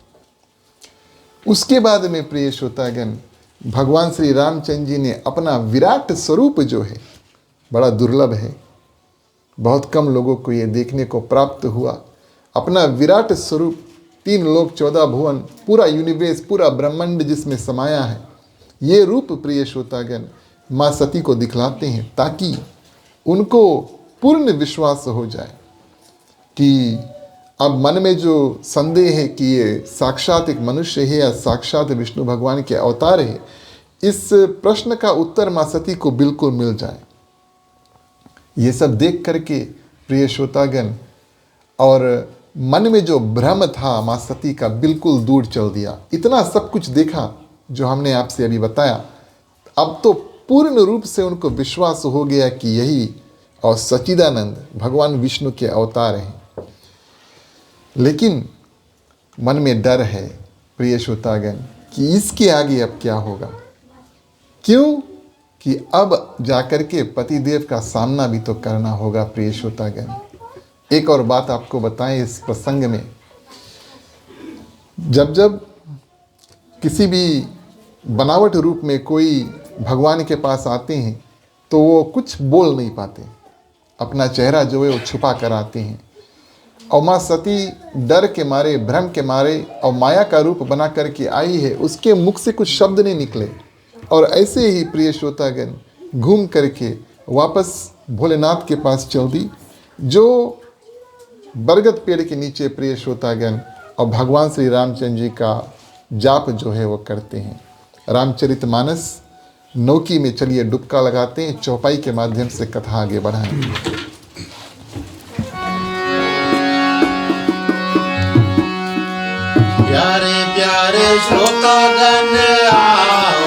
उसके बाद में प्रिय श्रोतागण, भगवान श्री रामचंद्र जी ने अपना विराट स्वरूप जो है, बड़ा दुर्लभ है, बहुत कम लोगों को ये देखने को प्राप्त हुआ। अपना विराट स्वरूप, 3 लोक 14 भुवन, पूरा यूनिवर्स, पूरा ब्रह्मांड जिसमें समाया है, ये रूप प्रिय श्रोतागण माँ सती को दिखलाते हैं, ताकि उनको पूर्ण विश्वास हो जाए कि अब मन में जो संदेह है कि ये साक्षात एक मनुष्य है या साक्षात विष्णु भगवान के अवतार है, इस प्रश्न का उत्तर माँ सती को बिल्कुल मिल जाए। ये सब देख करके प्रिय श्रोतागण, और मन में जो भ्रम था माँ सती का बिल्कुल दूर चल दिया। इतना सब कुछ देखा जो हमने आपसे अभी बताया, अब तो पूर्ण रूप से उनको विश्वास हो गया कि यही और सच्चिदानंद भगवान विष्णु के अवतार हैं। लेकिन मन में डर है प्रिय श्रोतागण कि इसके आगे अब क्या होगा। क्यों कि अब जाकर के पतिदेव का सामना भी तो करना होगा। प्रिय श्रोतागण, एक और बात आपको बताएं इस प्रसंग में, जब किसी भी बनावट रूप में कोई भगवान के पास आते हैं तो वो कुछ बोल नहीं पाते, अपना चेहरा जो है वो छुपा कर आते हैं। और माँ सती डर के मारे, भ्रम के मारे और माया का रूप बना करके आई है, उसके मुख से कुछ शब्द नहीं निकले। और ऐसे ही प्रिय श्रोतागण घूम करके वापस भोलेनाथ के पास चल दी, जो बरगद पेड़ के नीचे प्रिय श्रोतागण और भगवान श्री रामचंद्र जी का जाप जो है वो करते हैं। रामचरितमानस नौकी में चलिए डुबका लगाते हैं, चौपाई के माध्यम से कथा आगे बढ़ाएं। प्यारे प्यारे श्रोतागण आओ,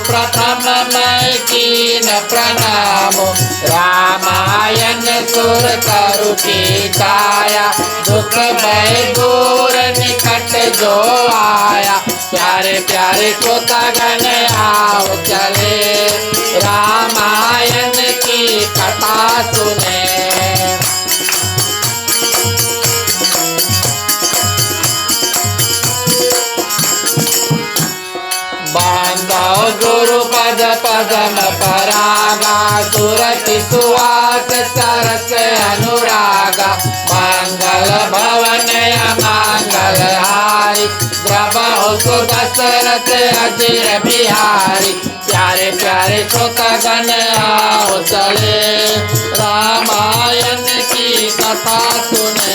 प्रथम मैं कीन प्रणाम। रामायण सुर करु की छाया, दुख भय दूर निकट जो आया। प्यारे प्यारे श्रोतागण आओ चले, रामायण की कथा सुने। बांधो गुरु पद पदम परागा, सुरति सुवास सरस अनुरागा। मंगल भवन अमंगल हारी, द्रवहु सुदशरथ अजिर बिहारी। प्यारे प्यारे श्रोतागण आओ चले, रामायण की कथा सुने।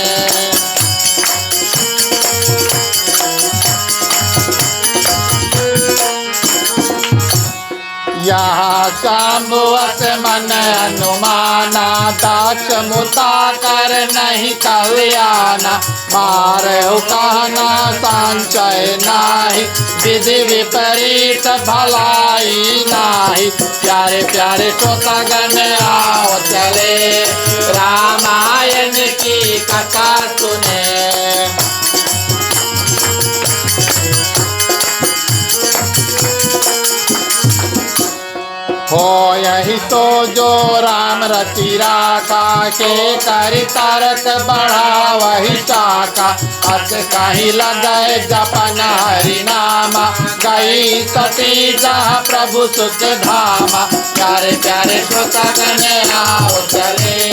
यहाँ शाम्भुवत मन अनुमाना, दाक्ष मुता कर नहीं कल्याना। मारहु कहना संचय नाही, विधि विपरीत भलाई नाही। प्यारे प्यारे श्रोतागण आओ चले, रामायण की कथा सुने। हो यही तो जो राम रचि राखा, के करि तरत बढ़ा वही चाका। अस कहीं लगे जपन हरि नामा, गई सती जहाँ प्रभु सुख धामा। प्यारे प्यारे श्रोतागण आओ चले,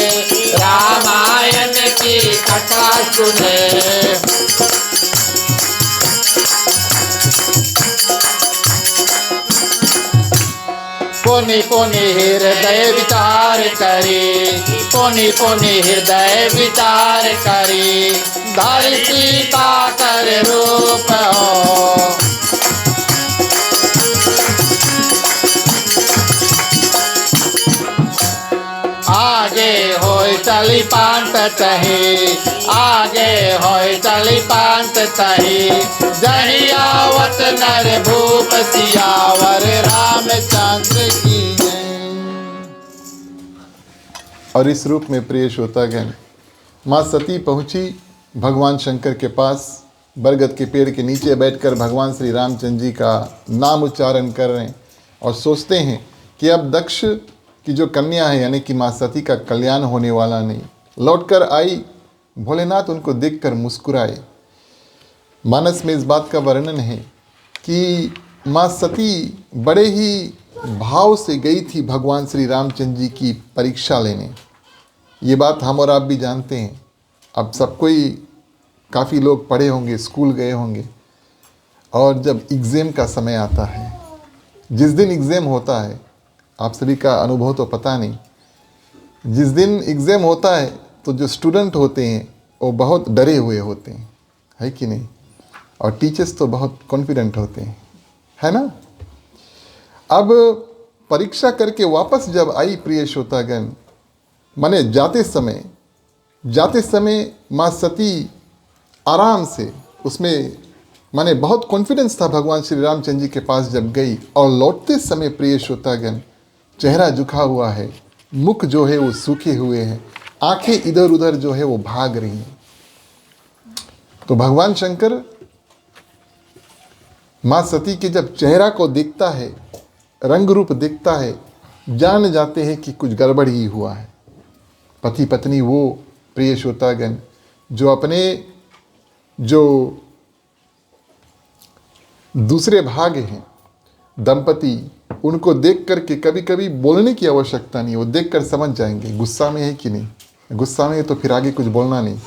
रामायण की कथा सुने। पुनि पुनि हृदय विचार करी, पुनि पुनि हृदय विचार करी। धरि सीता कर रूप हो, आगे होय चली पांत तही, आगे होय चली पांत तही। जही आवत नर भूप सियावर, रामचंद्र की जय। और इस रूप में प्रिय श्रोतागण, माँ सती पहुंची भगवान शंकर के पास। बरगद के पेड़ के नीचे बैठकर भगवान श्री रामचंद्र जी का नाम उच्चारण कर रहे हैं और सोचते हैं कि अब दक्ष की जो कन्या है यानी कि माँ सती का कल्याण होने वाला नहीं। लौटकर आई, भोलेनाथ उनको देखकर मुस्कुराए। मानस में इस बात का वर्णन है कि माँ सती बड़े ही भाव से गई थी भगवान श्री रामचंद्र जी की परीक्षा लेने। ये बात हम और आप भी जानते हैं। अब सब कोई, काफ़ी लोग पढ़े होंगे, स्कूल गए होंगे, और जब एग्ज़ाम का समय आता है, जिस दिन एग्ज़ाम होता है, आप सभी का अनुभव तो पता नहीं, जिस दिन एग्ज़ाम होता है तो जो स्टूडेंट होते हैं वो बहुत डरे हुए होते हैं, है कि नहीं? और टीचर्स तो बहुत कॉन्फिडेंट होते हैं, है ना? अब परीक्षा करके वापस जब आई प्रिय श्रोतागण, माने जाते समय माँ सती आराम से, उसमें माने बहुत कॉन्फिडेंस था भगवान श्री रामचंद्र जी के पास जब गई, और लौटते समय प्रिय श्रोतागण चेहरा झुका हुआ है, मुख जो है वो सूखे हुए हैं, आंखें इधर उधर जो है वो भाग रही हैं। तो भगवान शंकर माँ सती के जब चेहरा को देखता है, रंग रूप देखता है, जान जाते हैं कि कुछ गड़बड़ ही हुआ है। पति पत्नी वो प्रिय श्रोतागण जो अपने जो दूसरे भाग हैं दंपति, उनको देख करके कभी कभी बोलने की आवश्यकता नहीं, वो देख कर समझ जाएंगे गुस्सा में है कि नहीं। गुस्सा में है तो फिर आगे कुछ बोलना नहीं,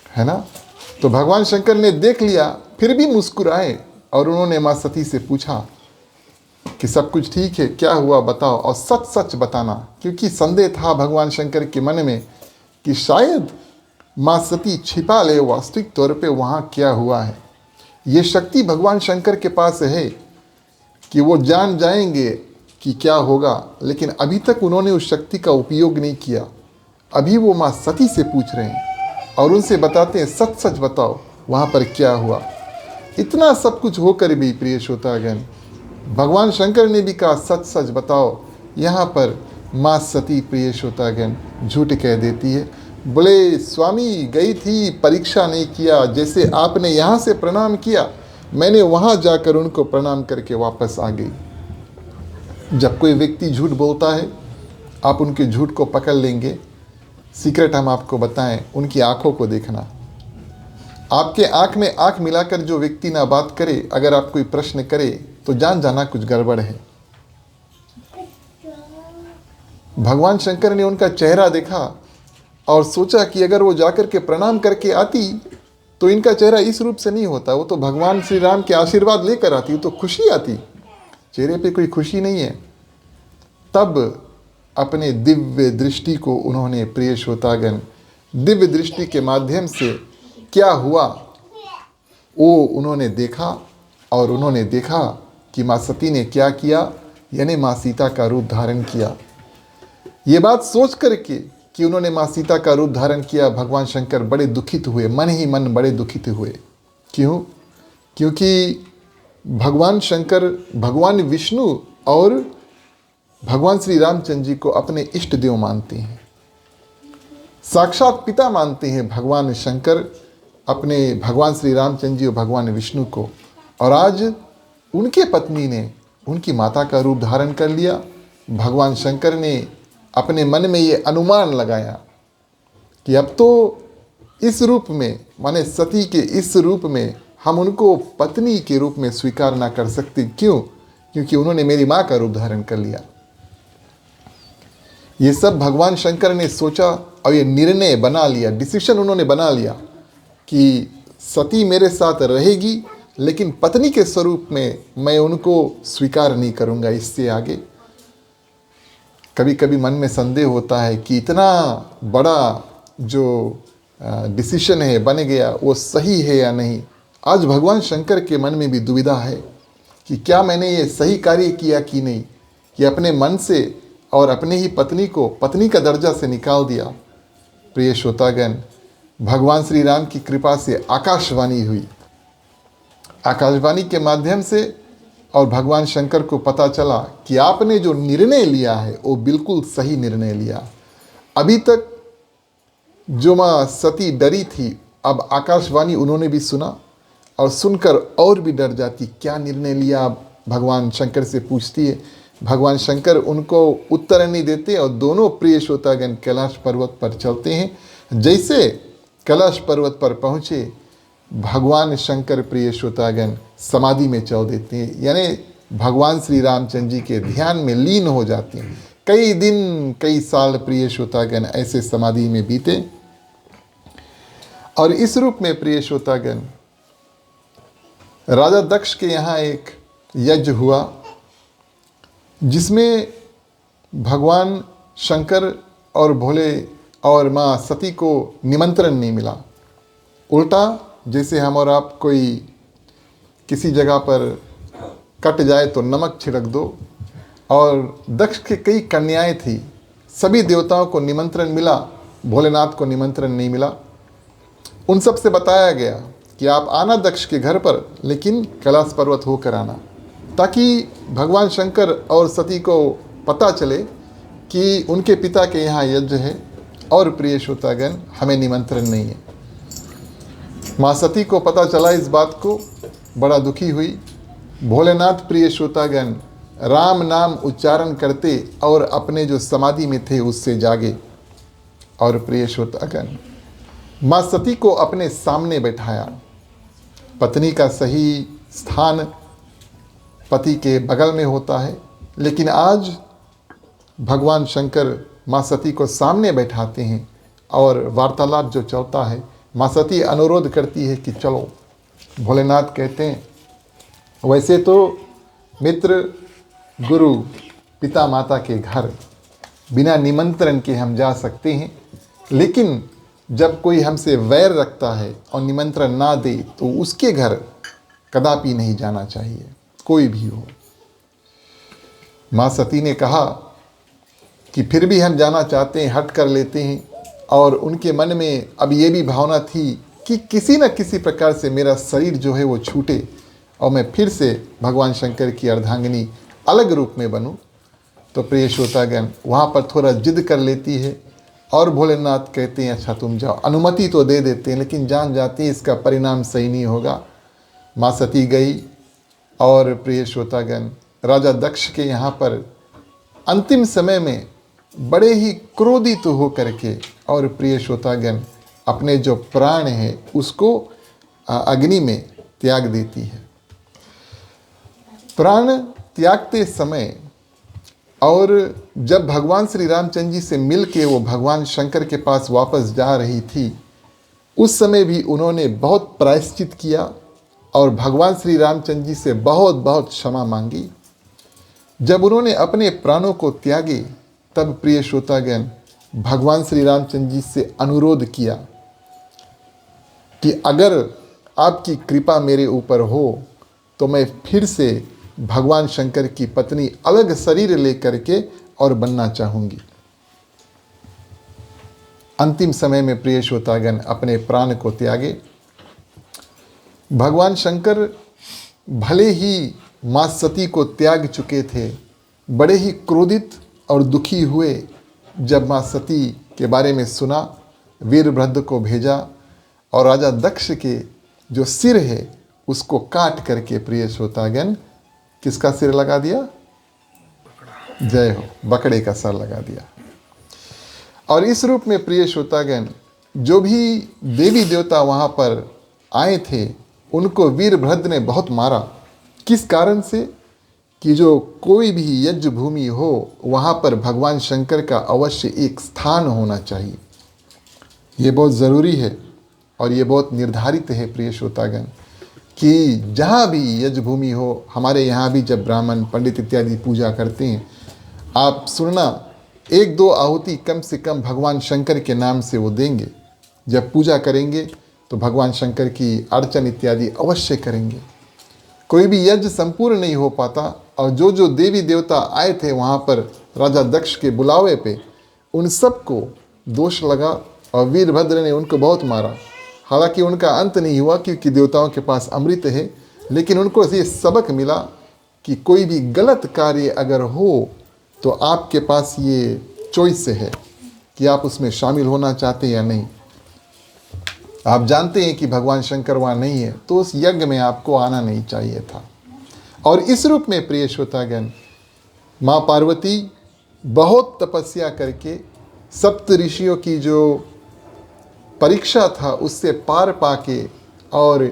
है ना? तो भगवान शंकर ने देख लिया, फिर भी मुस्कुराए और उन्होंने माँ सती से पूछा कि सब कुछ ठीक है, क्या हुआ बताओ, और सच सच बताना, क्योंकि संदेह था भगवान शंकर के मन में कि शायद माँ सती छिपा ले वास्तविक तौर पे वहाँ क्या हुआ है। ये शक्ति भगवान शंकर के पास है कि वो जान जाएंगे कि क्या होगा, लेकिन अभी तक उन्होंने उस शक्ति का उपयोग नहीं किया। अभी वो माँ सती से पूछ रहे हैं और उनसे बताते हैं सच सच बताओ वहाँ पर क्या हुआ। इतना सब कुछ होकर भी प्रिय श्रोतागण भगवान शंकर ने भी कहा सच सच बताओ। यहाँ पर माँ सती प्रिय श्रोतागण झूठ कह देती है। बोले स्वामी गई थी, परीक्षा नहीं किया, जैसे आपने यहाँ से प्रणाम किया मैंने वहाँ जाकर उनको प्रणाम करके वापस आ गई। जब कोई व्यक्ति झूठ बोलता है आप उनके झूठ को पकड़ लेंगे। सीक्रेट हम आपको बताएं, उनकी आंखों को देखना। आपके आंख में आंख मिलाकर जो व्यक्ति ना बात करे, अगर आप कोई प्रश्न करे तो जान जाना कुछ गड़बड़ है। भगवान शंकर ने उनका चेहरा देखा और सोचा कि अगर वो जाकर के प्रणाम करके आती तो इनका चेहरा इस रूप से नहीं होता, वो तो भगवान श्री राम के आशीर्वाद लेकर आती, वो तो खुशी आती, चेहरे पे कोई खुशी नहीं है। तब अपने दिव्य दृष्टि को उन्होंने, प्रिय श्रोतागण, दिव्य दृष्टि के माध्यम से क्या हुआ वो उन्होंने देखा। और उन्होंने देखा कि माँ सती ने क्या किया, यानी माँ सीता का रूप धारण किया। ये बात सोच करके कि उन्होंने माँ सीता का रूप धारण किया, भगवान शंकर बड़े दुखित हुए, मन ही मन बड़े दुखित हुए। क्यों? क्योंकि भगवान शंकर भगवान विष्णु और भगवान श्री रामचंद्र जी को अपने इष्ट देव मानते हैं, साक्षात पिता मानते हैं भगवान शंकर अपने भगवान श्री रामचंद्र जी और भगवान विष्णु को। और आज उनके पत्नी ने उनकी माता का रूप धारण कर लिया। भगवान शंकर ने अपने मन में ये अनुमान लगाया कि अब तो इस रूप में, माने सती के इस रूप में हम उनको पत्नी के रूप में स्वीकार ना कर सकते। क्यों? क्योंकि उन्होंने मेरी माँ का रूप धारण कर लिया। ये सब भगवान शंकर ने सोचा और ये निर्णय बना लिया, डिसीजन उन्होंने बना लिया कि सती मेरे साथ रहेगी, लेकिन पत्नी के स्वरूप में मैं उनको स्वीकार नहीं करूँगा इससे आगे। कभी कभी मन में संदेह होता है कि इतना बड़ा जो डिसीजन है बन गया वो सही है या नहीं। आज भगवान शंकर के मन में भी दुविधा है कि क्या मैंने ये सही कार्य किया कि नहीं, कि अपने मन से और अपने ही पत्नी को पत्नी का दर्जा से निकाल दिया। प्रिय श्रोतागण, भगवान श्री राम की कृपा से आकाशवाणी हुई। आकाशवाणी के माध्यम से और भगवान शंकर को पता चला कि आपने जो निर्णय लिया है वो बिल्कुल सही निर्णय लिया। अभी तक जो माँ सती डरी थी, अब आकाशवाणी उन्होंने भी सुना और सुनकर और भी डर जाती। क्या निर्णय लिया? भगवान शंकर से पूछती है। भगवान शंकर उनको उत्तर नहीं देते और दोनों प्रिय श्रोतागण कैलाश पर्वत पर चलते हैं। जैसे कैलाश पर्वत पर पहुँचे, भगवान शंकर प्रिय श्रोतागण समाधि में चल देते हैं, यानी भगवान श्री रामचंद्र जी के ध्यान में लीन हो जाते हैं। कई दिन कई साल प्रिय श्रोतागण ऐसे समाधि में बीते। और इस रूप में प्रिय श्रोतागण राजा दक्ष के यहाँ एक यज्ञ हुआ जिसमें भगवान शंकर और भोले और माँ सती को निमंत्रण नहीं मिला। उल्टा जैसे हम और आप कोई किसी जगह पर कट जाए तो नमक छिड़क दो, और दक्ष के कई कन्याएं थी, सभी देवताओं को निमंत्रण मिला, भोलेनाथ को निमंत्रण नहीं मिला। उन सब से बताया गया कि आप आना दक्ष के घर पर, लेकिन कैलाश पर्वत होकर आना, ताकि भगवान शंकर और सती को पता चले कि उनके पिता के यहाँ यज्ञ है और प्रिय श्रोतागण हमें निमंत्रण नहीं है। माँ सती को पता चला इस बात को, बड़ा दुखी हुई। भोलेनाथ प्रिय श्रोतागण राम नाम उच्चारण करते और अपने जो समाधि में थे उससे जागे। और प्रिय श्रोतागण माँ सती को अपने सामने बैठाया। पत्नी का सही स्थान पति के बगल में होता है, लेकिन आज भगवान शंकर माँ सती को सामने बैठाते हैं और वार्तालाप जो चलता है, माँ सती अनुरोध करती है कि चलो। भोलेनाथ कहते हैं वैसे तो मित्र गुरु पिता माता के घर बिना निमंत्रण के हम जा सकते हैं, लेकिन जब कोई हमसे वैर रखता है और निमंत्रण ना दे तो उसके घर कदापि नहीं जाना चाहिए, कोई भी हो। माँ सती ने कहा कि फिर भी हम जाना चाहते हैं, हट कर लेते हैं। और उनके मन में अब ये भी भावना थी कि किसी न किसी प्रकार से मेरा शरीर जो है वो छूटे और मैं फिर से भगवान शंकर की अर्धांगिनी अलग रूप में बनूं। तो प्रिय श्रोतागण, वहाँ पर थोड़ा जिद कर लेती है और भोलेनाथ कहते हैं अच्छा तुम जाओ, अनुमति तो दे देते हैं, लेकिन जान जाती है इसका परिणाम सही नहीं होगा। माँ सती गई और प्रिय श्रोतागण, राजा दक्ष के यहाँ पर अंतिम समय में बड़े ही क्रोधित हो करके और प्रिय श्रोतागण अपने जो प्राण है उसको अग्नि में त्याग देती है। प्राण त्यागते समय और जब भगवान श्री रामचंद्र जी से मिल के वो भगवान शंकर के पास वापस जा रही थी, उस समय भी उन्होंने बहुत प्रायश्चित किया और भगवान श्री रामचंद्र जी से बहुत बहुत क्षमा मांगी। जब उन्होंने अपने प्राणों को त्यागे तब प्रिय श्रोतागण भगवान श्री रामचंद्र जी से अनुरोध किया कि अगर आपकी कृपा मेरे ऊपर हो तो मैं फिर से भगवान शंकर की पत्नी अलग शरीर लेकर के और बनना चाहूँगी। अंतिम समय में प्रिय श्रोतागण अपने प्राण को त्यागे। भगवान शंकर भले ही माँ सती को त्याग चुके थे, बड़े ही क्रोधित और दुखी हुए जब माँ सती के बारे में सुना, वीरभद्र को भेजा और राजा दक्ष के जो सिर है उसको काट करके प्रिय श्रोतागण किसका सिर लगा दिया? जय हो, बकरे का सर लगा दिया। और इस रूप में प्रिय श्रोतागण जो भी देवी देवता वहाँ पर आए थे उनको वीरभद्र ने बहुत मारा। किस कारण से? कि जो कोई भी यज्ञ भूमि हो वहाँ पर भगवान शंकर का अवश्य एक स्थान होना चाहिए। ये बहुत ज़रूरी है और ये बहुत निर्धारित है प्रिय श्रोतागण कि जहाँ भी यज्ञ भूमि हो, हमारे यहाँ भी जब ब्राह्मण पंडित इत्यादि पूजा करते हैं, आप सुनना, 1-2 आहुति कम से कम भगवान शंकर के नाम से वो देंगे। जब पूजा करेंगे तो भगवान शंकर की अर्चन इत्यादि अवश्य करेंगे। कोई भी यज्ञ संपूर्ण नहीं हो पाता और जो जो देवी देवता आए थे वहाँ पर राजा दक्ष के बुलावे पे, उन सबको दोष लगा और वीरभद्र ने उनको बहुत मारा। हालांकि उनका अंत नहीं हुआ क्योंकि देवताओं के पास अमृत है, लेकिन उनको ये सबक मिला कि कोई भी गलत कार्य अगर हो तो आपके पास ये चॉइस है कि आप उसमें शामिल होना चाहते हैं या नहीं। आप जानते हैं कि भगवान शंकर वहाँ नहीं है तो उस यज्ञ में आपको आना नहीं चाहिए था। और इस रूप में प्रिय श्रोतागण माँ पार्वती बहुत तपस्या करके सप्त ऋषियों की जो परीक्षा था उससे पार पाके और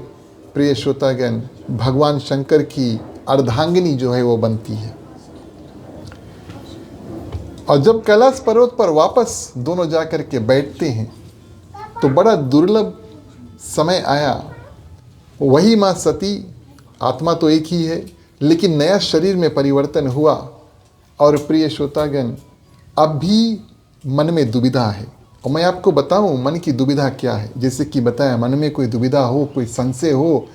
प्रिय श्रोतागण भगवान शंकर की अर्धांगिनी जो है वो बनती है। और जब कैलाश पर्वत पर वापस दोनों जाकर के बैठते हैं तो बड़ा दुर्लभ समय आया। वही माँ सती, आत्मा तो एक ही है लेकिन नया शरीर में परिवर्तन हुआ। और प्रिय श्रोतागण अब भी मन में दुविधा है और मैं आपको बताऊं मन की दुविधा क्या है। जैसे कि बताया, मन में कोई दुविधा हो, कोई संशय हो,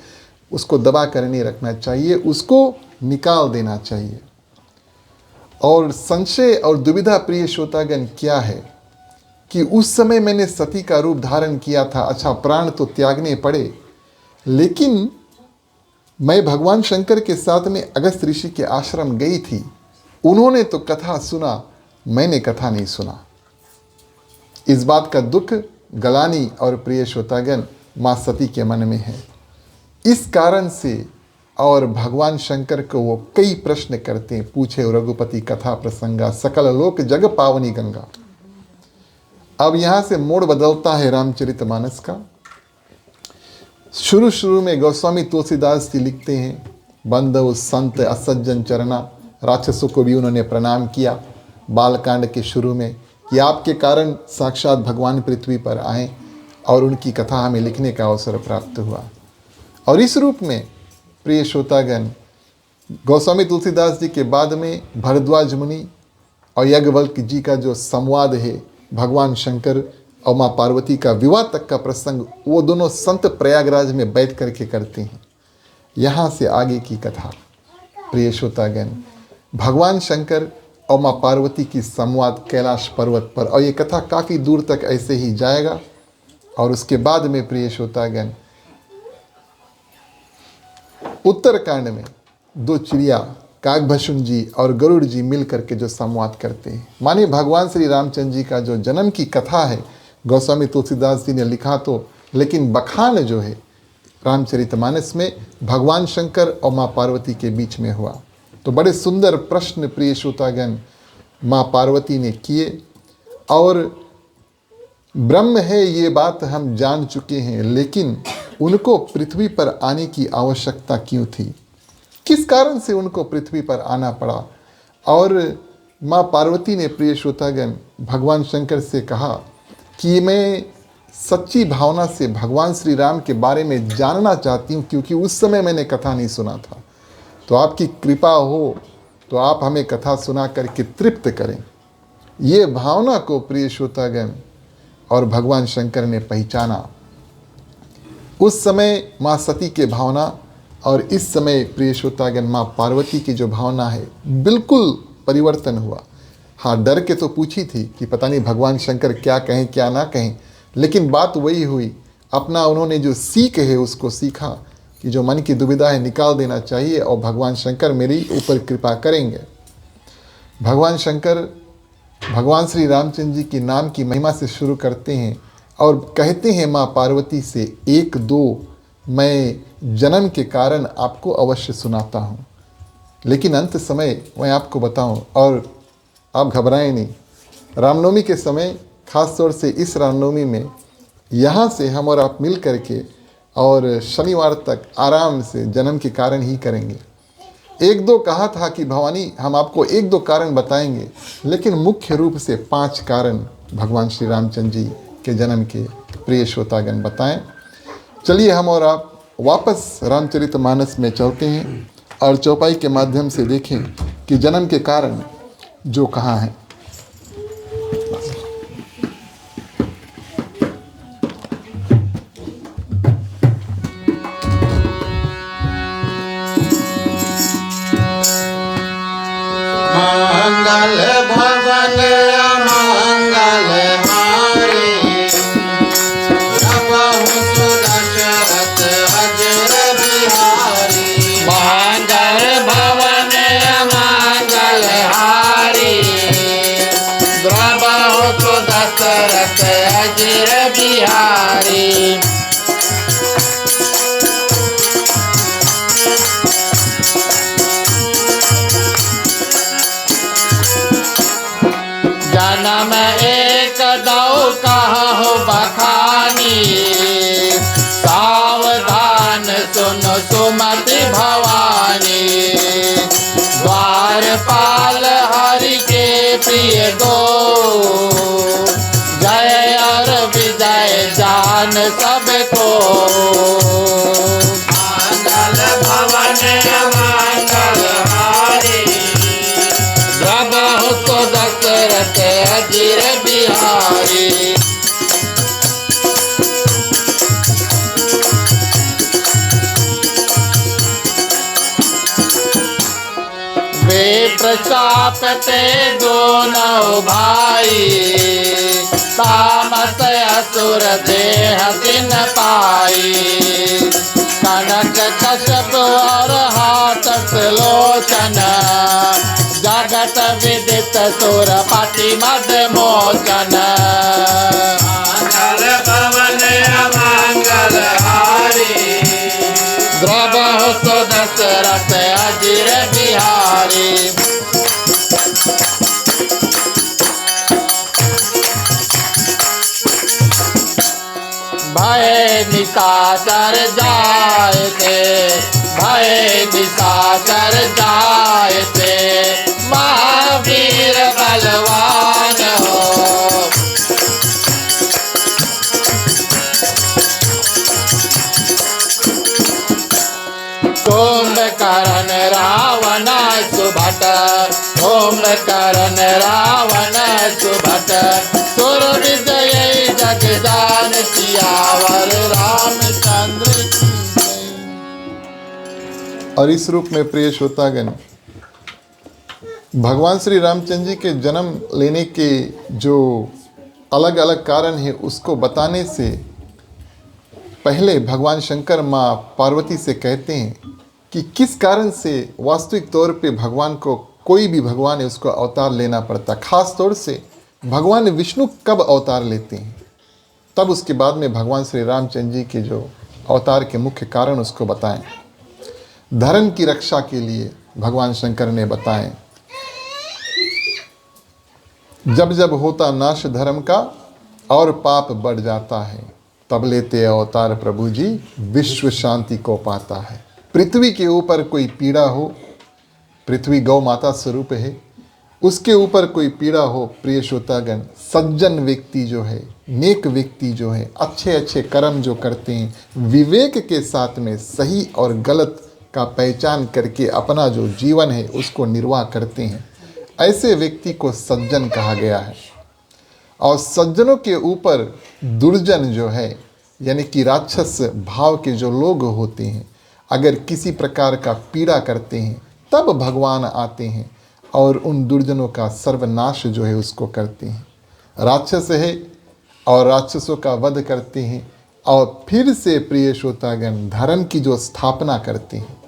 उसको दबा कर नहीं रखना चाहिए, उसको निकाल देना चाहिए। और संशय और दुविधा प्रिय श्रोतागण क्या है कि उस समय मैंने सती का रूप धारण किया था, अच्छा प्राण तो त्यागने पड़े, लेकिन मैं भगवान शंकर के साथ में अगस्त ऋषि के आश्रम गई थी। उन्होंने तो कथा सुना, मैंने कथा नहीं सुना। इस बात का दुख गलानी और प्रिय श्रोतागण माँ सती के मन में है। इस कारण से और भगवान शंकर को वो कई प्रश्न करते हैं, पूछे रघुपति कथा प्रसंगा, सकल लोक जग पावनी गंगा। अब यहाँ से मोड़ बदलता है रामचरितमानस का। शुरू में गोस्वामी तुलसीदास जी लिखते हैं, बंधु संत असज्जन चरना, राक्षसों को भी उन्होंने प्रणाम किया बालकांड के शुरू में कि आपके कारण साक्षात भगवान पृथ्वी पर आए और उनकी कथा हमें लिखने का अवसर प्राप्त हुआ। और इस रूप में प्रिय श्रोतागण गोस्वामी तुलसीदास जी के बाद में भरद्वाज मुनि और याज्ञवल्क्य जी का जो संवाद है, भगवान शंकर और माँ पार्वती का विवाह तक का प्रसंग, वो दोनों संत प्रयागराज में बैठ करके करते हैं। यहाँ से आगे की कथा प्रिय श्रोतागण भगवान शंकर और माँ पार्वती की संवाद कैलाश पर्वत पर, और ये कथा काफ़ी दूर तक ऐसे ही जाएगा। और उसके बाद में प्रिय श्रोतागण उत्तरकांड में दो चिड़िया काकभशुन जी और गरुड़ जी मिल करके जो संवाद करते हैं, मानिए भगवान श्री रामचंद्र जी का जो जन्म की कथा है गोस्वामी तुलसीदास जी ने लिखा तो, लेकिन बखान जो है रामचरितमानस में भगवान शंकर और माँ पार्वती के बीच में हुआ। तो बड़े सुंदर प्रश्न प्रिय श्रोतागण माँ पार्वती ने किए, और ब्रह्म है ये बात हम जान चुके हैं, लेकिन उनको पृथ्वी पर आने की आवश्यकता क्यों थी, किस कारण से उनको पृथ्वी पर आना पड़ा। और माँ पार्वती ने प्रिय श्रोतागण भगवान शंकर से कहा कि मैं सच्ची भावना से भगवान श्री राम के बारे में जानना चाहती हूँ, क्योंकि उस समय मैंने कथा नहीं सुना था। तो आपकी कृपा हो तो आप हमें कथा सुना करके तृप्त करें। ये भावना को प्रिय श्रोतागण और भगवान शंकर ने पहचाना। उस समय माँ सती के भावना और इस समय प्रिय श्रोतागण माँ पार्वती की जो भावना है बिल्कुल परिवर्तन हुआ। हाँ, डर के तो पूछी थी कि पता नहीं भगवान शंकर क्या कहें क्या ना कहें, लेकिन बात वही हुई। अपना उन्होंने जो सीख है उसको सीखा कि जो मन की दुविधा है निकाल देना चाहिए, और भगवान शंकर मेरे ऊपर कृपा करेंगे। भगवान शंकर भगवान श्री रामचंद्र जी के नाम की महिमा से शुरू करते हैं और कहते हैं माँ पार्वती से, एक दो मैं जन्म के कारण आपको अवश्य सुनाता हूँ, लेकिन अंत समय मैं आपको बताऊँ, और आप घबराएं नहीं। रामनवमी के समय खास तौर से इस रामनवमी में यहाँ से हम और आप मिल करके और शनिवार तक आराम से जन्म के कारण ही करेंगे। एक दो कहा था कि भवानी हम आपको एक दो कारण बताएंगे, लेकिन मुख्य रूप से 5 कारण भगवान श्री रामचंद्र जी के जन्म के प्रिय श्रोतागण बताएं। चलिए हम और आप वापस रामचरितमानस में चलते हैं और चौपाई के माध्यम से देखें कि जन्म के कारण जो कहाँ हैं। मंगल भवन मंगल हारी, प्रभु सुदशरथ अजर बिहारी। मंगल भवन मंगल हारी, प्रभु सुदशरथ अजर बिहारी। जन्म एक दो कहो बखानी, सावधान सुनो सुमति भवानी। द्वारपाल हरि के प्रिय दो, जय और विजय जान सबको। मंगल भवन मंगल हारी, प्रभु तो दशरथ अजर बिहारी। वे प्रताप ते दोनों भाई, तामस असुर देह दिन पाई। कनक कश्यप और हाथक लोचन, जगत विदित सुरपति मद मोचन। मंगल भवन मंगल हारी, द्रवहु सो दशरथ अजर बिहारी। भय निशाचर जाए थे, भय निशाचर जाए थे, महावीर बलवान हो। कुंभकर्ण रावण सुभट, कुंभकर्ण रावण सुभट, सुर विजय जग जान सियावर रामचंद्र की जय। और इस रूप में प्रिय श्रोतागण भगवान श्री रामचंद्र जी के जन्म लेने के जो अलग अलग कारण है उसको बताने से पहले भगवान शंकर माँ पार्वती से कहते हैं कि किस कारण से वास्तविक तौर पे भगवान को, कोई भी भगवान है उसको अवतार लेना पड़ता। खास तौर से भगवान विष्णु कब अवतार लेते हैं, तब उसके बाद में भगवान श्री रामचंद्र जी के जो अवतार के मुख्य कारण उसको बताएं। धर्म की रक्षा के लिए भगवान शंकर ने बताएं, जब जब होता नाश धर्म का और पाप बढ़ जाता है, तब लेते अवतार प्रभु जी, विश्व शांति को पाता है। पृथ्वी के ऊपर कोई पीड़ा हो, पृथ्वी गौ माता स्वरूप है, उसके ऊपर कोई पीड़ा हो, प्रिय श्रोतागण, सज्जन व्यक्ति जो है, नेक व्यक्ति जो है, अच्छे अच्छे कर्म जो करते हैं, विवेक के साथ में सही और गलत का पहचान करके अपना जो जीवन है उसको निर्वाह करते हैं, ऐसे व्यक्ति को सज्जन कहा गया है। और सज्जनों के ऊपर दुर्जन जो है, यानी कि राक्षस भाव के जो लोग होते हैं, अगर किसी प्रकार का पीड़ा करते हैं, तब भगवान आते हैं और उन दुर्जनों का सर्वनाश जो है उसको करते हैं। राक्षस है और राक्षसों का वध करते हैं और फिर से प्रिय श्रोतागण धर्म की जो स्थापना करते हैं।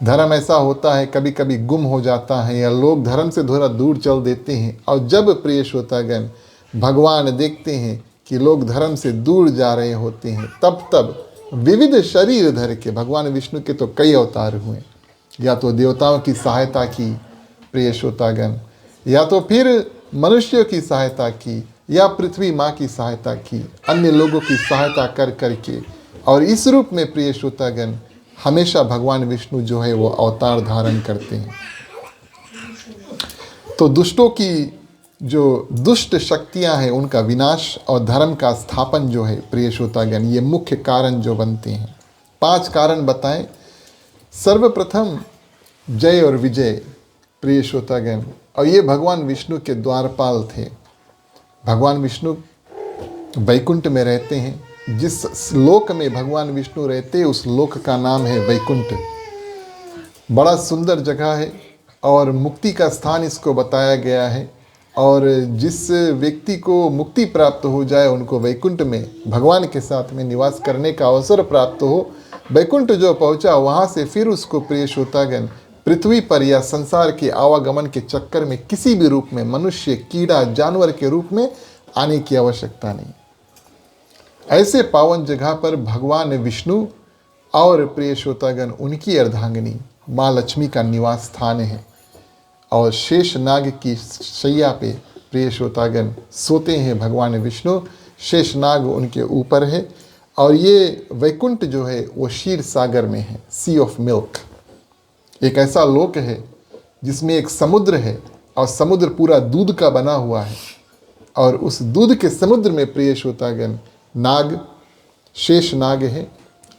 धर्म ऐसा होता है कभी कभी गुम हो जाता है या लोग धर्म से थोड़ा दूर चल देते हैं, और जब प्रिय श्रोतागण भगवान देखते हैं कि लोग धर्म से दूर जा रहे होते हैं, तब विविध शरीर धर के, भगवान विष्णु के तो कई अवतार हुए, या तो देवताओं की सहायता की प्रिय श्रोतागण, या तो फिर मनुष्यों की सहायता की, या पृथ्वी माँ की सहायता की, अन्य लोगों की सहायता कर करके, और इस रूप में प्रिय श्रोतागण हमेशा भगवान विष्णु जो है वो अवतार धारण करते हैं। तो दुष्टों की जो दुष्ट शक्तियां हैं उनका विनाश और धर्म का स्थापन जो है प्रिय श्रोतागण, ये मुख्य कारण जो बनते हैं। 5 कारण बताएं। सर्वप्रथम जय और विजय प्रिय श्रोतागण, और ये भगवान विष्णु के द्वारपाल थे। भगवान विष्णु वैकुंठ में रहते हैं। जिस लोक में भगवान विष्णु रहते हैं उस लोक का नाम है वैकुंठ। बड़ा सुंदर जगह है और मुक्ति का स्थान इसको बताया गया है। और जिस व्यक्ति को मुक्ति प्राप्त हो जाए उनको वैकुंठ में भगवान के साथ में निवास करने का अवसर प्राप्त हो, वैकुंठ जो पहुंचा वहाँ से फिर उसको प्रिय श्रोतागण पृथ्वी पर या संसार के आवागमन के चक्कर में किसी भी रूप में मनुष्य, कीड़ा, जानवर के रूप में आने की आवश्यकता नहीं। ऐसे पावन जगह पर भगवान विष्णु और प्रिय श्रोतागण उनकी अर्धांगिनी माँ लक्ष्मी का निवास स्थान है। और शेष नाग की शैया पे प्रिय श्रोतागण सोते हैं भगवान विष्णु। शेष नाग उनके ऊपर है। और ये वैकुंठ जो है वो क्षीर सागर में है, सी ऑफ मिल्क। एक ऐसा लोक है जिसमें एक समुद्र है और समुद्र पूरा दूध का बना हुआ है। और उस दूध के समुद्र में प्रिय श्रोतागण नाग, शेष नाग है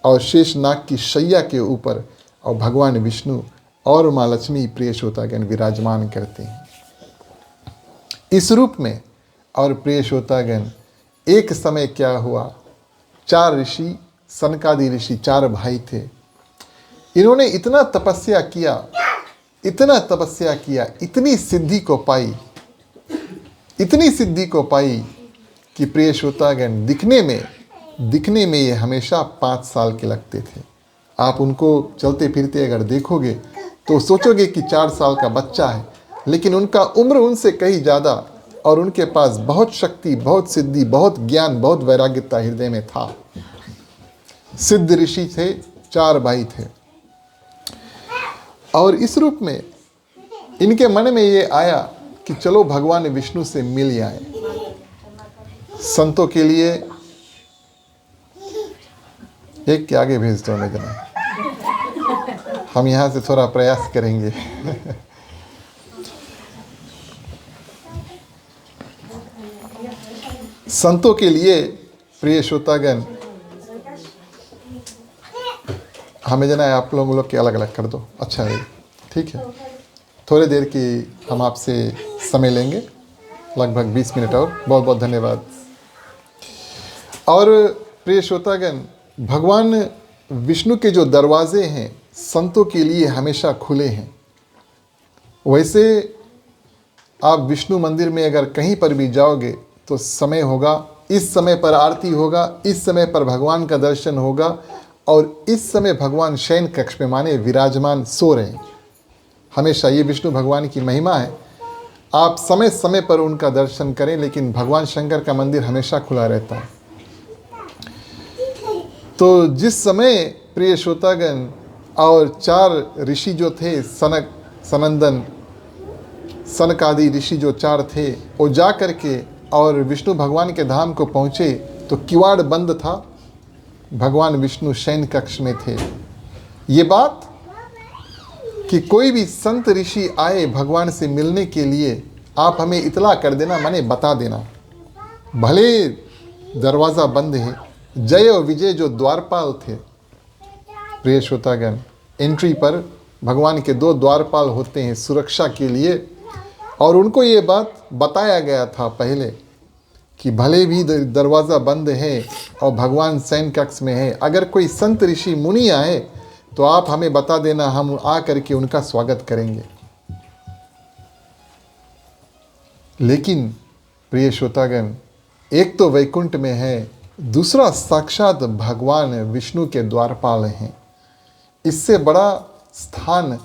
और शेष नाग की शैया के ऊपर और भगवान विष्णु और माँ लक्ष्मी प्रिय श्रोतागण विराजमान करते हैं इस रूप में। और प्रिय श्रोतागण एक समय क्या हुआ, 4 ऋषि, सनकादि ऋषि 4 भाई थे। इन्होंने इतना तपस्या किया, इतना तपस्या किया, इतनी सिद्धि को पाई, इतनी सिद्धि को पाई कि प्रिय श्रोतागण दिखने में ये हमेशा 5 साल के लगते थे। आप उनको चलते फिरते अगर देखोगे तो सोचोगे कि 4 साल का बच्चा है, लेकिन उनका उम्र उनसे कहीं ज़्यादा और उनके पास बहुत शक्ति, बहुत सिद्धि, बहुत ज्ञान, बहुत वैराग्यता हृदय में था। सिद्ध ऋषि थे, 4 भाई थे। और इस रूप में इनके मन में ये आया कि चलो भगवान विष्णु से मिल आए। संतों के लिए एक के आगे भेज दो मैं जना, हम यहाँ से थोड़ा प्रयास करेंगे। संतों के लिए प्रिय श्रोतागण हमें जना आप लोग के अलग अलग कर दो, अच्छा है, ठीक है। थोड़ी देर की हम आपसे समय लेंगे, लगभग 20 मिनट और। बहुत बहुत धन्यवाद। और प्रिय श्रोतागण भगवान विष्णु के जो दरवाजे हैं संतों के लिए हमेशा खुले हैं। वैसे आप विष्णु मंदिर में अगर कहीं पर भी जाओगे तो समय होगा, इस समय पर आरती होगा, इस समय पर भगवान का दर्शन होगा और इस समय भगवान शयन कक्ष में माने विराजमान सो रहे हैं। हमेशा ये विष्णु भगवान की महिमा है। आप समय समय पर उनका दर्शन करें, लेकिन भगवान शंकर का मंदिर हमेशा खुला रहता है। तो जिस समय प्रिय श्रोतागण और 4 ऋषि जो थे, सनक, सनंदन, सनक आदि ऋषि जो 4 थे, वो जा कर के और विष्णु भगवान के धाम को पहुँचे तो किवाड़ बंद था। भगवान विष्णु शयन कक्ष में थे। ये बात कि कोई भी संत ऋषि आए भगवान से मिलने के लिए, आप हमें इतला कर देना, माने बता देना। भले दरवाज़ा बंद है। जय और विजय जो द्वारपाल थे, प्रिय श्रोतागण, एंट्री पर भगवान के 2 द्वारपाल होते हैं सुरक्षा के लिए, और उनको ये बात बताया गया था पहले कि भले भी दरवाज़ा बंद है और भगवान शयन कक्ष में है, अगर कोई संत ऋषि मुनि आए तो आप हमें बता देना, हम आ करके उनका स्वागत करेंगे। लेकिन प्रिय श्रोतागण, एक तो वैकुंठ में है, दूसरा साक्षात भगवान विष्णु के द्वारपाल हैं। इससे बड़ा स्थान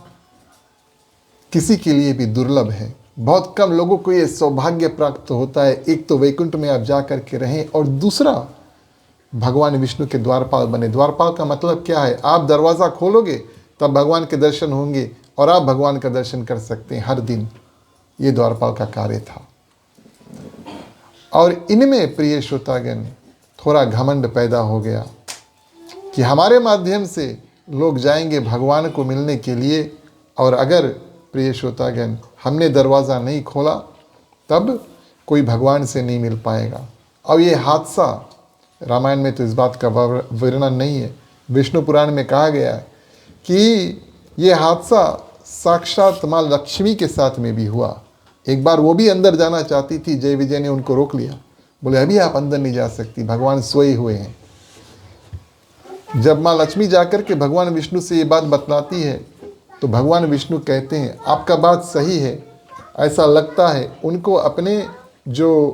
किसी के लिए भी दुर्लभ है। बहुत कम लोगों को ये सौभाग्य प्राप्त होता है। एक तो वैकुंठ में आप जा कर के रहें, और दूसरा भगवान विष्णु के द्वारपाल बने। द्वारपाल का मतलब क्या है? आप दरवाज़ा खोलोगे तब भगवान के दर्शन होंगे और आप भगवान का दर्शन कर सकते हैं हर दिन। ये द्वारपाल का कार्य था। और इनमें प्रिय श्रोतागण थोड़ा घमंड पैदा हो गया कि हमारे माध्यम से लोग जाएंगे भगवान को मिलने के लिए, और अगर प्रिय श्रोतागण हमने दरवाज़ा नहीं खोला तब कोई भगवान से नहीं मिल पाएगा। और ये हादसा, रामायण में तो इस बात का वर्णन नहीं है, विष्णु पुराण में कहा गया है कि ये हादसा साक्षात माँ लक्ष्मी के साथ में भी हुआ। एक बार वो भी अंदर जाना चाहती थी, जय विजय ने उनको रोक लिया, बोले अभी आप अंदर नहीं जा सकती, भगवान सोए हुए हैं। जब माँ लक्ष्मी जाकर के भगवान विष्णु से ये बात बतलाती है तो भगवान विष्णु कहते हैं आपका बात सही है, ऐसा लगता है उनको अपने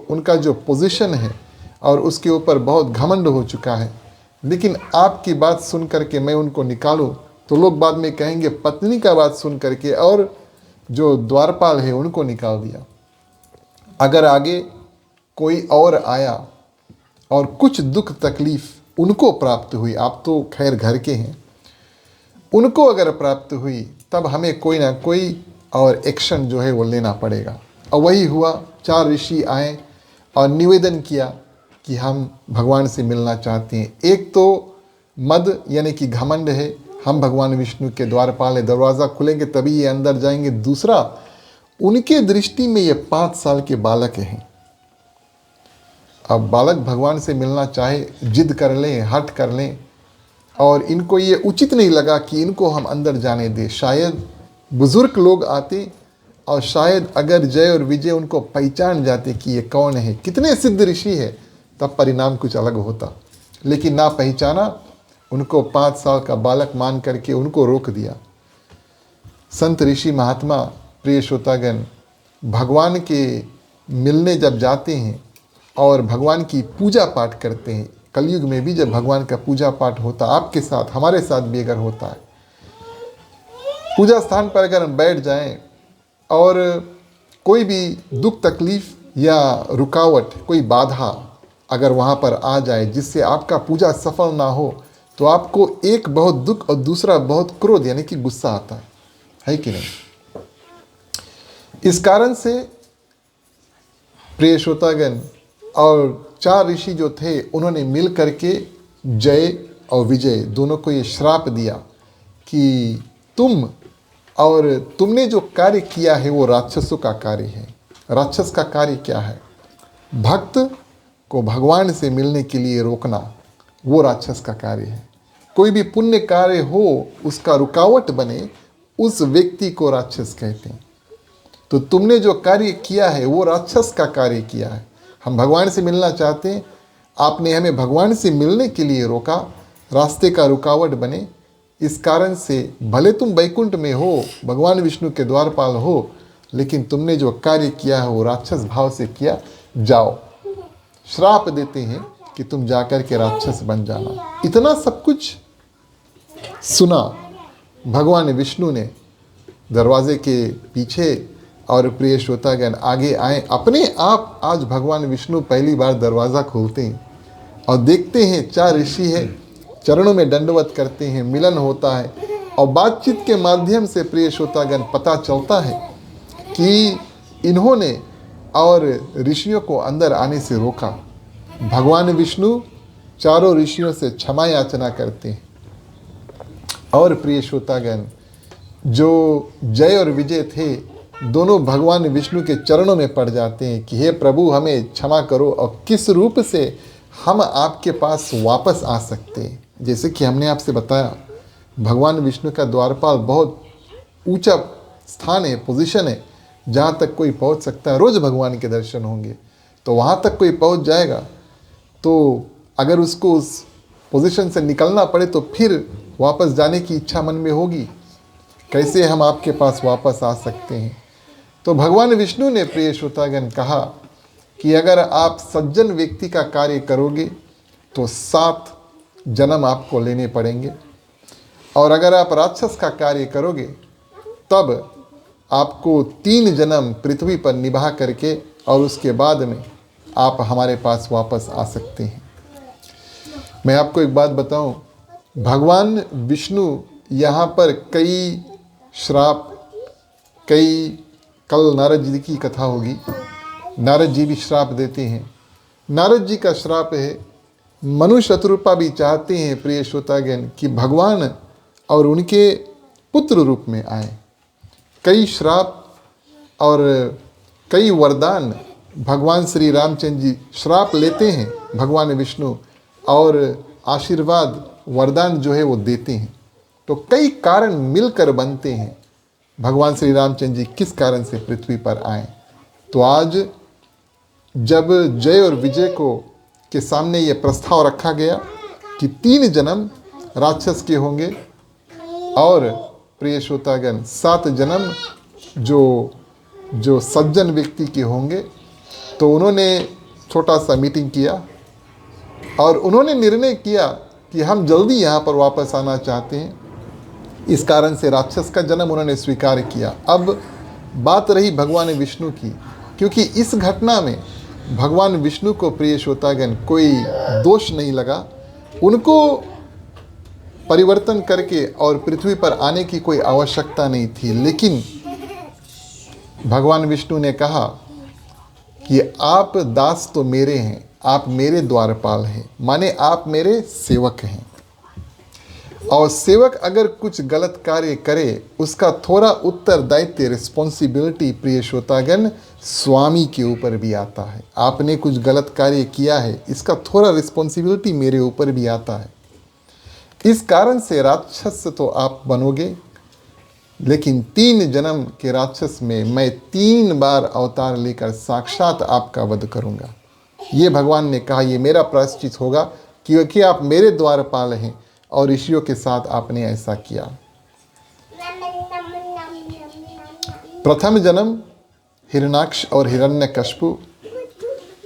उनका जो पोजीशन है और उसके ऊपर बहुत घमंड हो चुका है, लेकिन आपकी बात सुन करके मैं उनको निकालूं तो लोग बाद में कहेंगे पत्नी का बात सुन करके और जो द्वारपाल है उनको निकाल दिया। अगर आगे कोई और आया और कुछ दुख तकलीफ उनको प्राप्त हुई, आप तो खैर घर के हैं, उनको अगर प्राप्त हुई तब हमें कोई ना कोई और एक्शन जो है वो लेना पड़ेगा। और वही हुआ। 4 ऋषि आए और निवेदन किया कि हम भगवान से मिलना चाहते हैं। एक तो मद यानी कि घमंड है, हम भगवान विष्णु के द्वारपाल है, दरवाज़ा खुलेंगे तभी ये अंदर जाएंगे। दूसरा, उनके दृष्टि में ये 5 साल के बालक हैं। अब बालक भगवान से मिलना चाहे, जिद कर लें, हट कर लें, और इनको ये उचित नहीं लगा कि इनको हम अंदर जाने दें। शायद बुज़ुर्ग लोग आते और शायद अगर जय और विजय उनको पहचान जाते कि ये कौन है, कितने सिद्ध ऋषि है, तब परिणाम कुछ अलग होता। लेकिन ना पहचाना, उनको 5 साल का बालक मान करके उनको रोक दिया। संत ऋषि महात्मा प्रिय श्रोतागण भगवान के मिलने जब जाते हैं और भगवान की पूजा पाठ करते हैं, कलयुग में भी जब भगवान का पूजा पाठ होता, आपके साथ हमारे साथ भी अगर होता है, पूजा स्थान पर अगर हम बैठ जाएं और कोई भी दुख तकलीफ या रुकावट, कोई बाधा अगर वहाँ पर आ जाए जिससे आपका पूजा सफल ना हो, तो आपको एक बहुत दुख और दूसरा बहुत क्रोध यानी कि गुस्सा आता है कि नहीं? इस कारण से प्रिय श्रोतागण और 4 ऋषि जो थे उन्होंने मिल करके जय और विजय दोनों को ये श्राप दिया कि तुमने जो कार्य किया है वो राक्षसों का कार्य है। राक्षस का कार्य क्या है? भक्त को भगवान से मिलने के लिए रोकना, वो राक्षस का कार्य है। कोई भी पुण्य कार्य हो उसका रुकावट बने, उस व्यक्ति को राक्षस कहते हैं। तो तुमने जो कार्य किया है वो राक्षस का कार्य किया है। हम भगवान से मिलना चाहते हैं, आपने हमें भगवान से मिलने के लिए रोका, रास्ते का रुकावट बने। इस कारण से भले तुम वैकुंठ में हो, भगवान विष्णु के द्वारपाल हो, लेकिन तुमने जो कार्य किया है वो राक्षस भाव से किया। जाओ, श्राप देते हैं कि तुम जाकर के राक्षस बन जाना। इतना सब कुछ सुना भगवान विष्णु ने दरवाजे के पीछे, और प्रिय श्रोतागण आगे आए। अपने आप आज भगवान विष्णु पहली बार दरवाज़ा खोलते हैं और देखते हैं 4 ऋषि है, चरणों में दंडवत करते हैं, मिलन होता है, और बातचीत के माध्यम से प्रिय श्रोतागण पता चलता है कि इन्होंने और ऋषियों को अंदर आने से रोका। भगवान विष्णु चारों ऋषियों से क्षमा याचना करते हैं, और प्रिय श्रोतागण जो जय और विजय थे दोनों भगवान विष्णु के चरणों में पड़ जाते हैं कि हे प्रभु हमें क्षमा करो, और किस रूप से हम आपके पास वापस आ सकते हैं। जैसे कि हमने आपसे बताया भगवान विष्णु का द्वारपाल बहुत ऊंचा स्थान है, पोजीशन है, जहाँ तक कोई पहुँच सकता है। रोज़ भगवान के दर्शन होंगे तो वहाँ तक कोई पहुँच जाएगा, तो अगर उसको उस पोजीशन से निकलना पड़े तो फिर वापस जाने की इच्छा मन में होगी। कैसे हम आपके पास वापस आ सकते हैं? तो भगवान विष्णु ने प्रिय श्रोतागण कहा कि अगर आप सज्जन व्यक्ति का कार्य करोगे तो 7 जन्म आपको लेने पड़ेंगे, और अगर आप राक्षस का कार्य करोगे तब आपको 3 जन्म पृथ्वी पर निभा करके और उसके बाद में आप हमारे पास वापस आ सकते हैं। मैं आपको एक बात बताऊं, भगवान विष्णु यहाँ पर कई श्राप, कल नारद जी की कथा होगी, नारद जी भी श्राप देते हैं। नारद जी का श्राप है, मनु शत्रुपा भी चाहते हैं प्रिय श्रोतागण कि भगवान और उनके पुत्र रूप में आए। कई श्राप और कई वरदान भगवान श्री रामचंद्र जी श्राप लेते हैं भगवान विष्णु, और आशीर्वाद वरदान जो है वो देते हैं। तो कई कारण मिलकर बनते हैं भगवान श्री रामचंद्र जी किस कारण से पृथ्वी पर आए। तो आज जब जय और विजय को के सामने ये प्रस्ताव रखा गया कि 3 जन्म राक्षस के होंगे और प्रिय श्रोतागण 7 जन्म जो सज्जन व्यक्ति के होंगे, तो उन्होंने छोटा सा मीटिंग किया और उन्होंने निर्णय किया कि हम जल्दी यहाँ पर वापस आना चाहते हैं। इस कारण से राक्षस का जन्म उन्होंने स्वीकार किया। अब बात रही भगवान विष्णु की, क्योंकि इस घटना में भगवान विष्णु को प्रिय श्रोतागण कोई दोष नहीं लगा। उनको परिवर्तन करके और पृथ्वी पर आने की कोई आवश्यकता नहीं थी, लेकिन भगवान विष्णु ने कहा कि आप दास तो मेरे हैं, आप मेरे द्वारपाल हैं, माने आप मेरे सेवक हैं, और सेवक अगर कुछ गलत कार्य करे उसका थोड़ा उत्तरदायित्व रिस्पॉन्सिबिलिटी प्रिय श्रोतागण स्वामी के ऊपर भी आता है। आपने कुछ गलत कार्य किया है, इसका थोड़ा रिस्पॉन्सिबिलिटी मेरे ऊपर भी आता है। इस कारण से राक्षस तो आप बनोगे, लेकिन 3 जन्म के राक्षस में मैं 3 बार अवतार लेकर साक्षात आपका वध करूंगा। ये भगवान ने कहा, ये मेरा प्रायश्चित होगा क्योंकि आप मेरे द्वारपाल हैं और ऋषियों के साथ आपने ऐसा किया। प्रथम जन्म हिरण्याक्ष और हिरण्यकश्यपु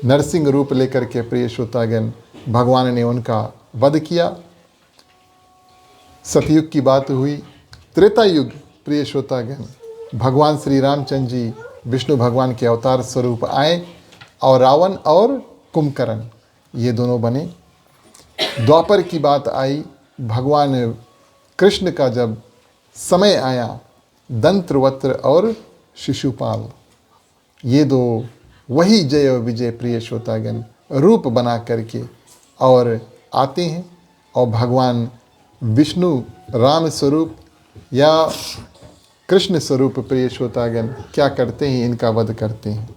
नरसिंह रूप लेकर के प्रिय श्रोतागण भगवान ने उनका वध किया। सतयुग की बात हुई। त्रेता युग प्रिय श्रोतागण भगवान श्री रामचंद्र जी विष्णु भगवान के अवतार स्वरूप आए और रावण और कुंभकर्ण ये दोनों बने। द्वापर की बात आई, भगवान कृष्ण का जब समय आया, दंत्रवक्त्र और शिशुपाल ये 2 वही जय और विजय प्रिय श्रोतागण रूप बना करके और आते हैं, और भगवान विष्णु राम स्वरूप या कृष्ण स्वरूप प्रिय श्रोतागण क्या करते हैं, इनका वध करते हैं।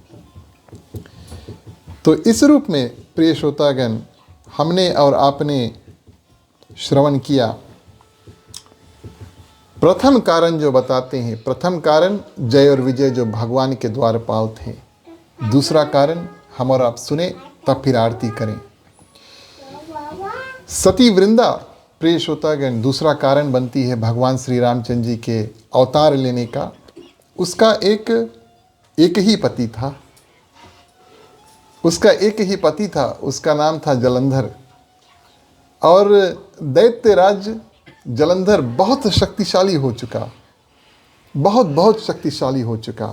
तो इस रूप में प्रिय श्रोतागण हमने और आपने श्रवण किया। प्रथम कारण जो बताते हैं, प्रथम कारण जय और विजय जो भगवान के द्वारपाल थे। दूसरा कारण हम और आप सुने तब फिर आरती करें। सती वृंदा प्रिय श्रोतागण दूसरा कारण बनती है भगवान श्री रामचंद्र जी के अवतार लेने का। उसका एक ही पति था, उसका एक ही पति था, उसका नाम था जलंधर। और दैत्य राज्य जलंधर बहुत शक्तिशाली हो चुका, बहुत बहुत शक्तिशाली हो चुका।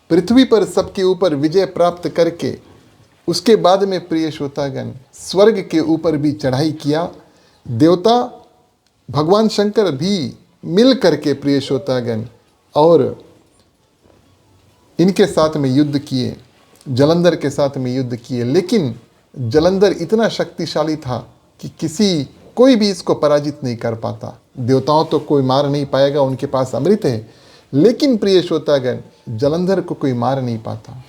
पृथ्वी पर सबके ऊपर विजय प्राप्त करके उसके बाद में प्रिय श्रोतागण स्वर्ग के ऊपर भी चढ़ाई किया। देवता भगवान शंकर भी मिल करके प्रिय श्रोतागण और इनके साथ में युद्ध किए, जलंधर के साथ में युद्ध किए। लेकिन जलंधर इतना शक्तिशाली था कि कोई भी इसको पराजित नहीं कर पाता। देवताओं तो कोई मार नहीं पाएगा, उनके पास अमृत है, लेकिन प्रिय श्रोतागण जलंधर को कोई मार नहीं पाता।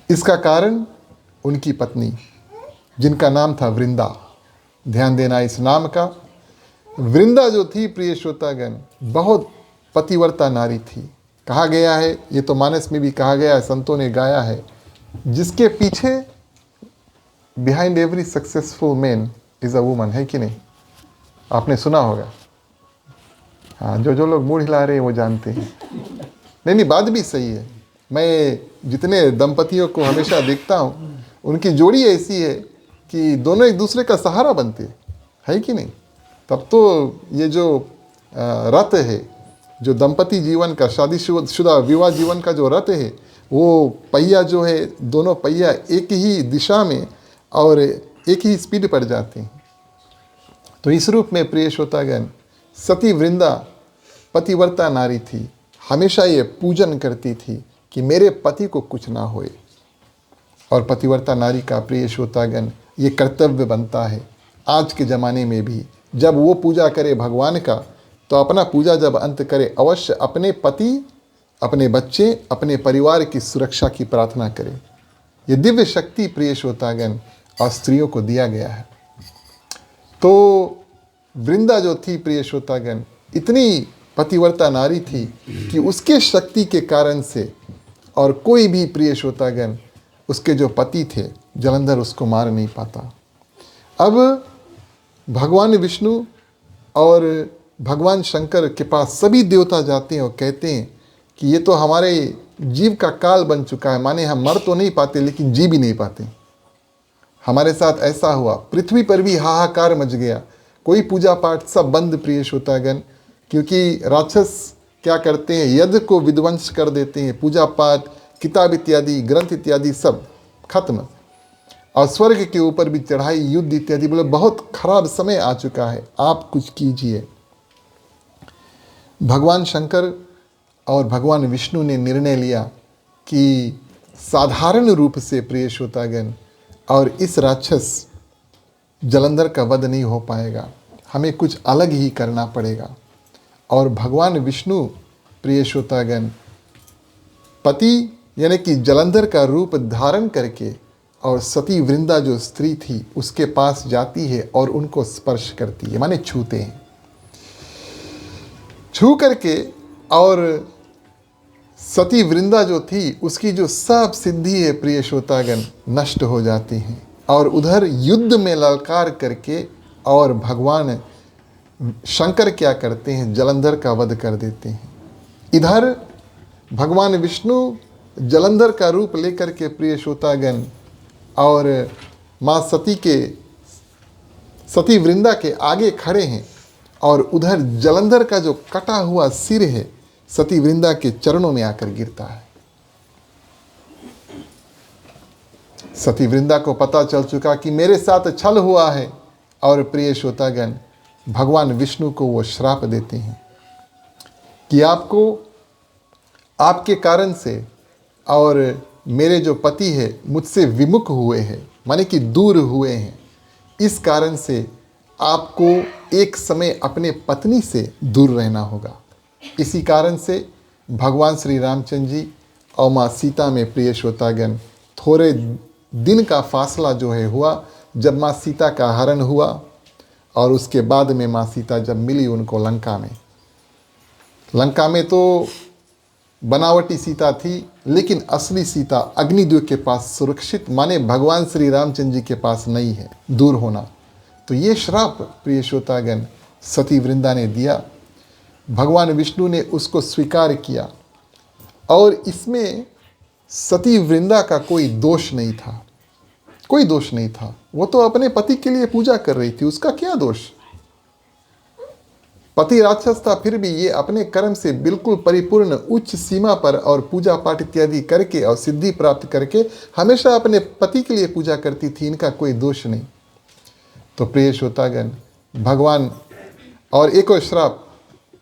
इसका कारण उनकी पत्नी, जिनका नाम था वृंदा। ध्यान देना इस नाम का। वृंदा जो थी प्रिय श्रोतागण बहुत पतिव्रता नारी थी। कहा गया है, ये तो मानस में भी कहा गया है, संतों ने गाया है, जिसके पीछे behind every successful man is a woman, है कि नहीं? आपने सुना होगा। हाँ, जो लोग मुंह हिला रहे हैं वो जानते हैं। नहीं, बात भी सही है। मैं जितने दंपतियों को हमेशा देखता हूँ, उनकी जोड़ी ऐसी है कि दोनों एक दूसरे का सहारा बनते है कि नहीं? तब तो ये जो रथ है, जो दंपति जीवन का, शादीशुदा विवाह जीवन का जो रथ है, वो पहिया जो है, दोनों पहिया एक ही दिशा में और एक ही स्पीड पर जाते हैं। तो इस रूप में प्रिय श्रोतागण सती वृंदा पतिव्रता नारी थी। हमेशा ये पूजन करती थी कि मेरे पति को कुछ ना होए। और पतिव्रता नारी का प्रिय श्रोतागण ये कर्तव्य बनता है आज के ज़माने में भी। जब वो पूजा करे भगवान का, तो अपना पूजा जब अंत करे, अवश्य अपने पति, अपने बच्चे, अपने परिवार की सुरक्षा की प्रार्थना करे। ये दिव्य शक्ति प्रिय श्रोतागण और स्त्रियों को दिया गया है। तो वृंदा जो थी प्रिय श्रोतागण इतनी पतिव्रता नारी थी कि उसके शक्ति के कारण से और कोई भी प्रिय श्रोतागण उसके जो पति थे जलंधर उसको मार नहीं पाता। अब भगवान विष्णु और भगवान शंकर के पास सभी देवता जाते हैं और कहते हैं कि ये तो हमारे जीव का काल बन चुका है, माने हम मर तो नहीं पाते लेकिन जी भी नहीं पाते। हमारे साथ ऐसा हुआ, पृथ्वी पर भी हाहाकार मच गया, कोई पूजा पाठ सब बंद प्रिय श्रोतागण, क्योंकि राक्षस क्या करते हैं, यज्ञ को विध्वंस कर देते हैं, पूजा पाठ, किताब इत्यादि, ग्रंथ इत्यादि सब खत्म, और स्वर्ग के ऊपर भी चढ़ाई, युद्ध इत्यादि। बोले बहुत खराब समय आ चुका है, आप कुछ कीजिए। भगवान शंकर और भगवान विष्णु ने निर्णय लिया कि साधारण रूप से प्रिय श्रोतागण और इस राक्षस जलंधर का वध नहीं हो पाएगा, हमें कुछ अलग ही करना पड़ेगा। और भगवान विष्णु प्रिय श्रोतागण पति यानी कि जलंधर का रूप धारण करके और सती वृंदा जो स्त्री थी उसके पास जाती है और उनको स्पर्श करती है, माने छूते हैं। छू करके और सती वृंदा जो थी उसकी जो सब सिद्धि है प्रिय श्रोतागण नष्ट हो जाती हैं। और उधर युद्ध में ललकार करके और भगवान शंकर क्या करते हैं, जलंधर का वध कर देते हैं। इधर भगवान विष्णु जलंधर का रूप लेकर के प्रिय श्रोतागण और माँ सती वृंदा के आगे खड़े हैं, और उधर जलंधर का जो कटा हुआ सिर है सती वृंदा के चरणों में आकर गिरता है। सती वृंदा को पता चल चुका कि मेरे साथ छल हुआ है, और प्रिय श्रोतागण भगवान विष्णु को वो श्राप देते हैं कि आपको आपके कारण से और मेरे जो पति है मुझसे विमुख हुए हैं, माने कि दूर हुए हैं, इस कारण से आपको एक समय अपने पत्नी से दूर रहना होगा। इसी कारण से भगवान श्री रामचंद्र जी और माँ सीता में प्रिय श्रोतागण थोड़े दिन का फासला जो है हुआ, जब माँ सीता का हरण हुआ और उसके बाद में माँ सीता जब मिली उनको लंका में तो बनावटी सीता थी, लेकिन असली सीता अग्निदेव के पास सुरक्षित, माने भगवान श्री रामचंद्र जी के पास नहीं है, दूर होना। तो ये श्राप प्रिय श्रोतागण सती वृंदा ने दिया, भगवान विष्णु ने उसको स्वीकार किया, और इसमें सती वृंदा का कोई दोष नहीं था, कोई दोष नहीं था। वो तो अपने पति के लिए पूजा कर रही थी, उसका क्या दोष? पति राक्षस था, फिर भी ये अपने कर्म से बिल्कुल परिपूर्ण उच्च सीमा पर और पूजा पाठ इत्यादि करके और सिद्धि प्राप्त करके हमेशा अपने पति के लिए पूजा करती थी, इनका कोई दोष नहीं। तो प्रिय श्रोतागण, भगवान और एक और श्राप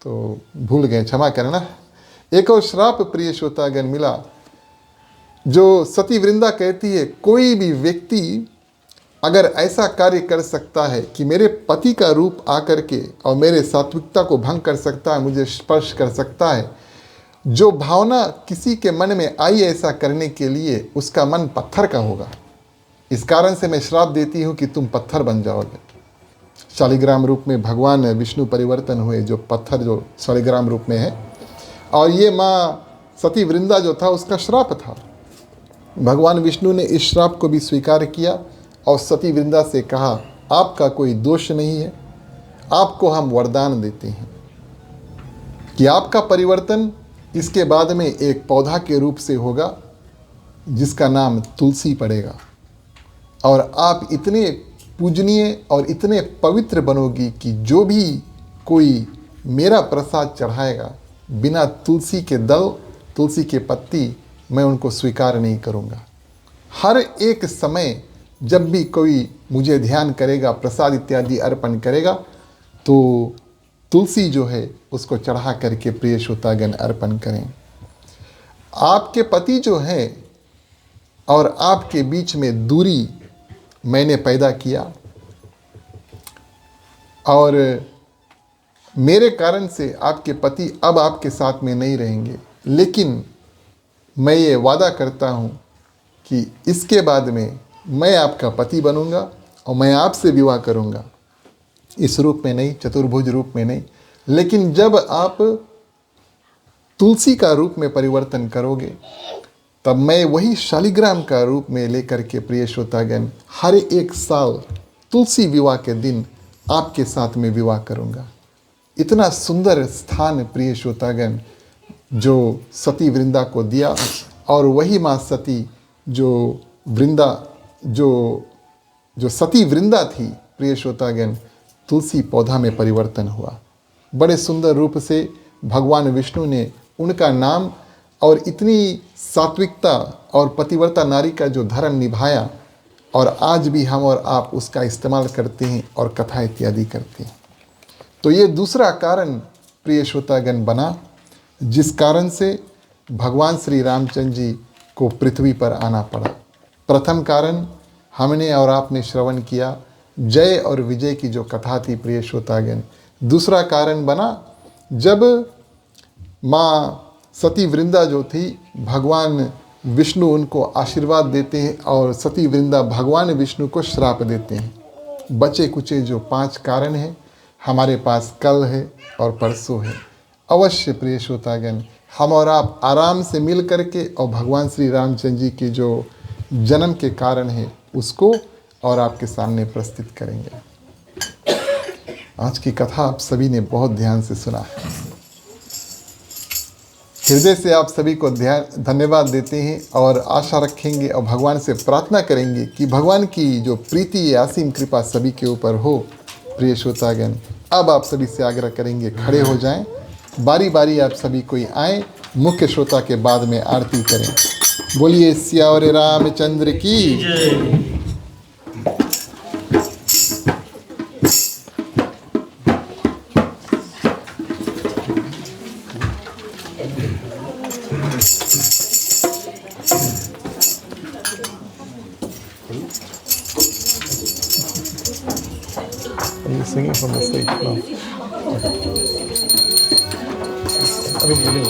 तो भूल गए, क्षमा करना, एक और श्राप प्रिय श्रोतागण मिला, जो सती वृंदा कहती है कोई भी व्यक्ति अगर ऐसा कार्य कर सकता है कि मेरे पति का रूप आकर के और मेरे सात्विकता को भंग कर सकता है, मुझे स्पर्श कर सकता है, जो भावना किसी के मन में आई ऐसा करने के लिए, उसका मन पत्थर का होगा। इस कारण से मैं श्राप देती हूँ कि तुम पत्थर बन जाओगे। शालिग्राम रूप में भगवान विष्णु परिवर्तन हुए, जो पत्थर जो शालिग्राम रूप में है, और ये माँ सती वृंदा जो था उसका श्राप था। भगवान विष्णु ने इस श्राप को भी स्वीकार किया और सती वृंदा से कहा, आपका कोई दोष नहीं है, आपको हम वरदान देते हैं कि आपका परिवर्तन इसके बाद में एक पौधा के रूप से होगा जिसका नाम तुलसी पड़ेगा, और आप इतने पूजनीय और इतने पवित्र बनोगी कि जो भी कोई मेरा प्रसाद चढ़ाएगा, बिना तुलसी के दल, तुलसी के पत्ती, मैं उनको स्वीकार नहीं करूँगा। हर एक समय जब भी कोई मुझे ध्यान करेगा, प्रसाद इत्यादि अर्पण करेगा, तो तुलसी जो है उसको चढ़ा करके प्रिय श्रोतागण अर्पण करें। आपके पति जो है और आपके बीच में दूरी मैंने पैदा किया, और मेरे कारण से आपके पति अब आपके साथ में नहीं रहेंगे, लेकिन मैं ये वादा करता हूँ कि इसके बाद में मैं आपका पति बनूंगा और मैं आपसे विवाह करूंगा। इस रूप में नहीं, चतुर्भुज रूप में नहीं, लेकिन जब आप तुलसी का रूप में परिवर्तन करोगे, तब मैं वही शालिग्राम का रूप में लेकर के प्रिय श्रोतागण हर एक साल तुलसी विवाह के दिन आपके साथ में विवाह करूंगा। इतना सुंदर स्थान प्रिय श्रोतागण जो सती वृंदा को दिया, और वही माँ सती जो सती वृंदा थी प्रिय श्रोतागण, तुलसी पौधा में परिवर्तन हुआ। बड़े सुंदर रूप से भगवान विष्णु ने उनका नाम और इतनी सात्विकता और पतिव्रता नारी का जो धर्म निभाया, और आज भी हम और आप उसका इस्तेमाल करते हैं और कथा इत्यादि करते हैं। तो ये दूसरा कारण प्रिय श्रोतागण बना, जिस कारण से भगवान श्री रामचंद्र जी को पृथ्वी पर आना पड़ा। प्रथम कारण हमने और आपने श्रवण किया, जय और विजय की जो कथा थी प्रिय श्रोतागण। दूसरा कारण बना जब माँ सती वृंदा जो थी, भगवान विष्णु उनको आशीर्वाद देते हैं और सती वृंदा भगवान विष्णु को श्राप देते हैं। बचे कुचे जो 5 कारण हैं हमारे पास कल है और परसों है। अवश्य प्रिय श्रोतागण हम और आप आराम से मिल करके और भगवान श्री रामचंद्र जी के जो जन्म के कारण है उसको और आपके सामने प्रस्तुत करेंगे। आज की कथा आप सभी ने बहुत ध्यान से सुना है। हृदय से आप सभी को धन्यवाद देते हैं और आशा रखेंगे और भगवान से प्रार्थना करेंगे कि भगवान की जो प्रीति असीम कृपा सभी के ऊपर हो। प्रिय श्रोतागण, अब आप सभी से आग्रह करेंगे खड़े हो जाएं, बारी बारी आप सभी कोई आए, मुख्य श्रोता के बाद में आरती करें। बोलिए सियावर रामचंद्र की। Are you singing from the stage? No. Okay. I mean,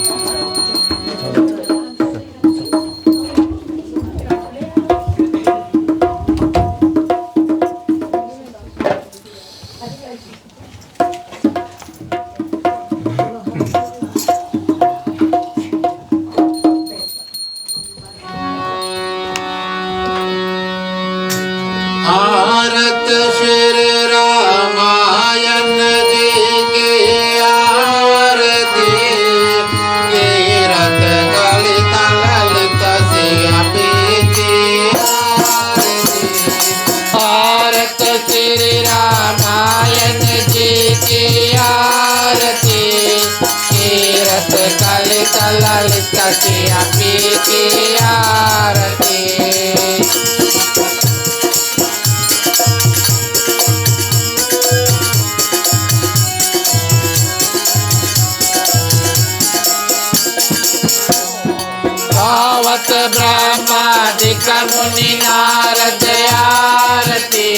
आरत श्री रामायण जी की आरती, कीरत गलित ललित सियापी की आरती। आरत श्री रामायण जी की आरती, ललित सिया पी की आरती। गावत ब्रह्मादिक मुनि नारद आरती,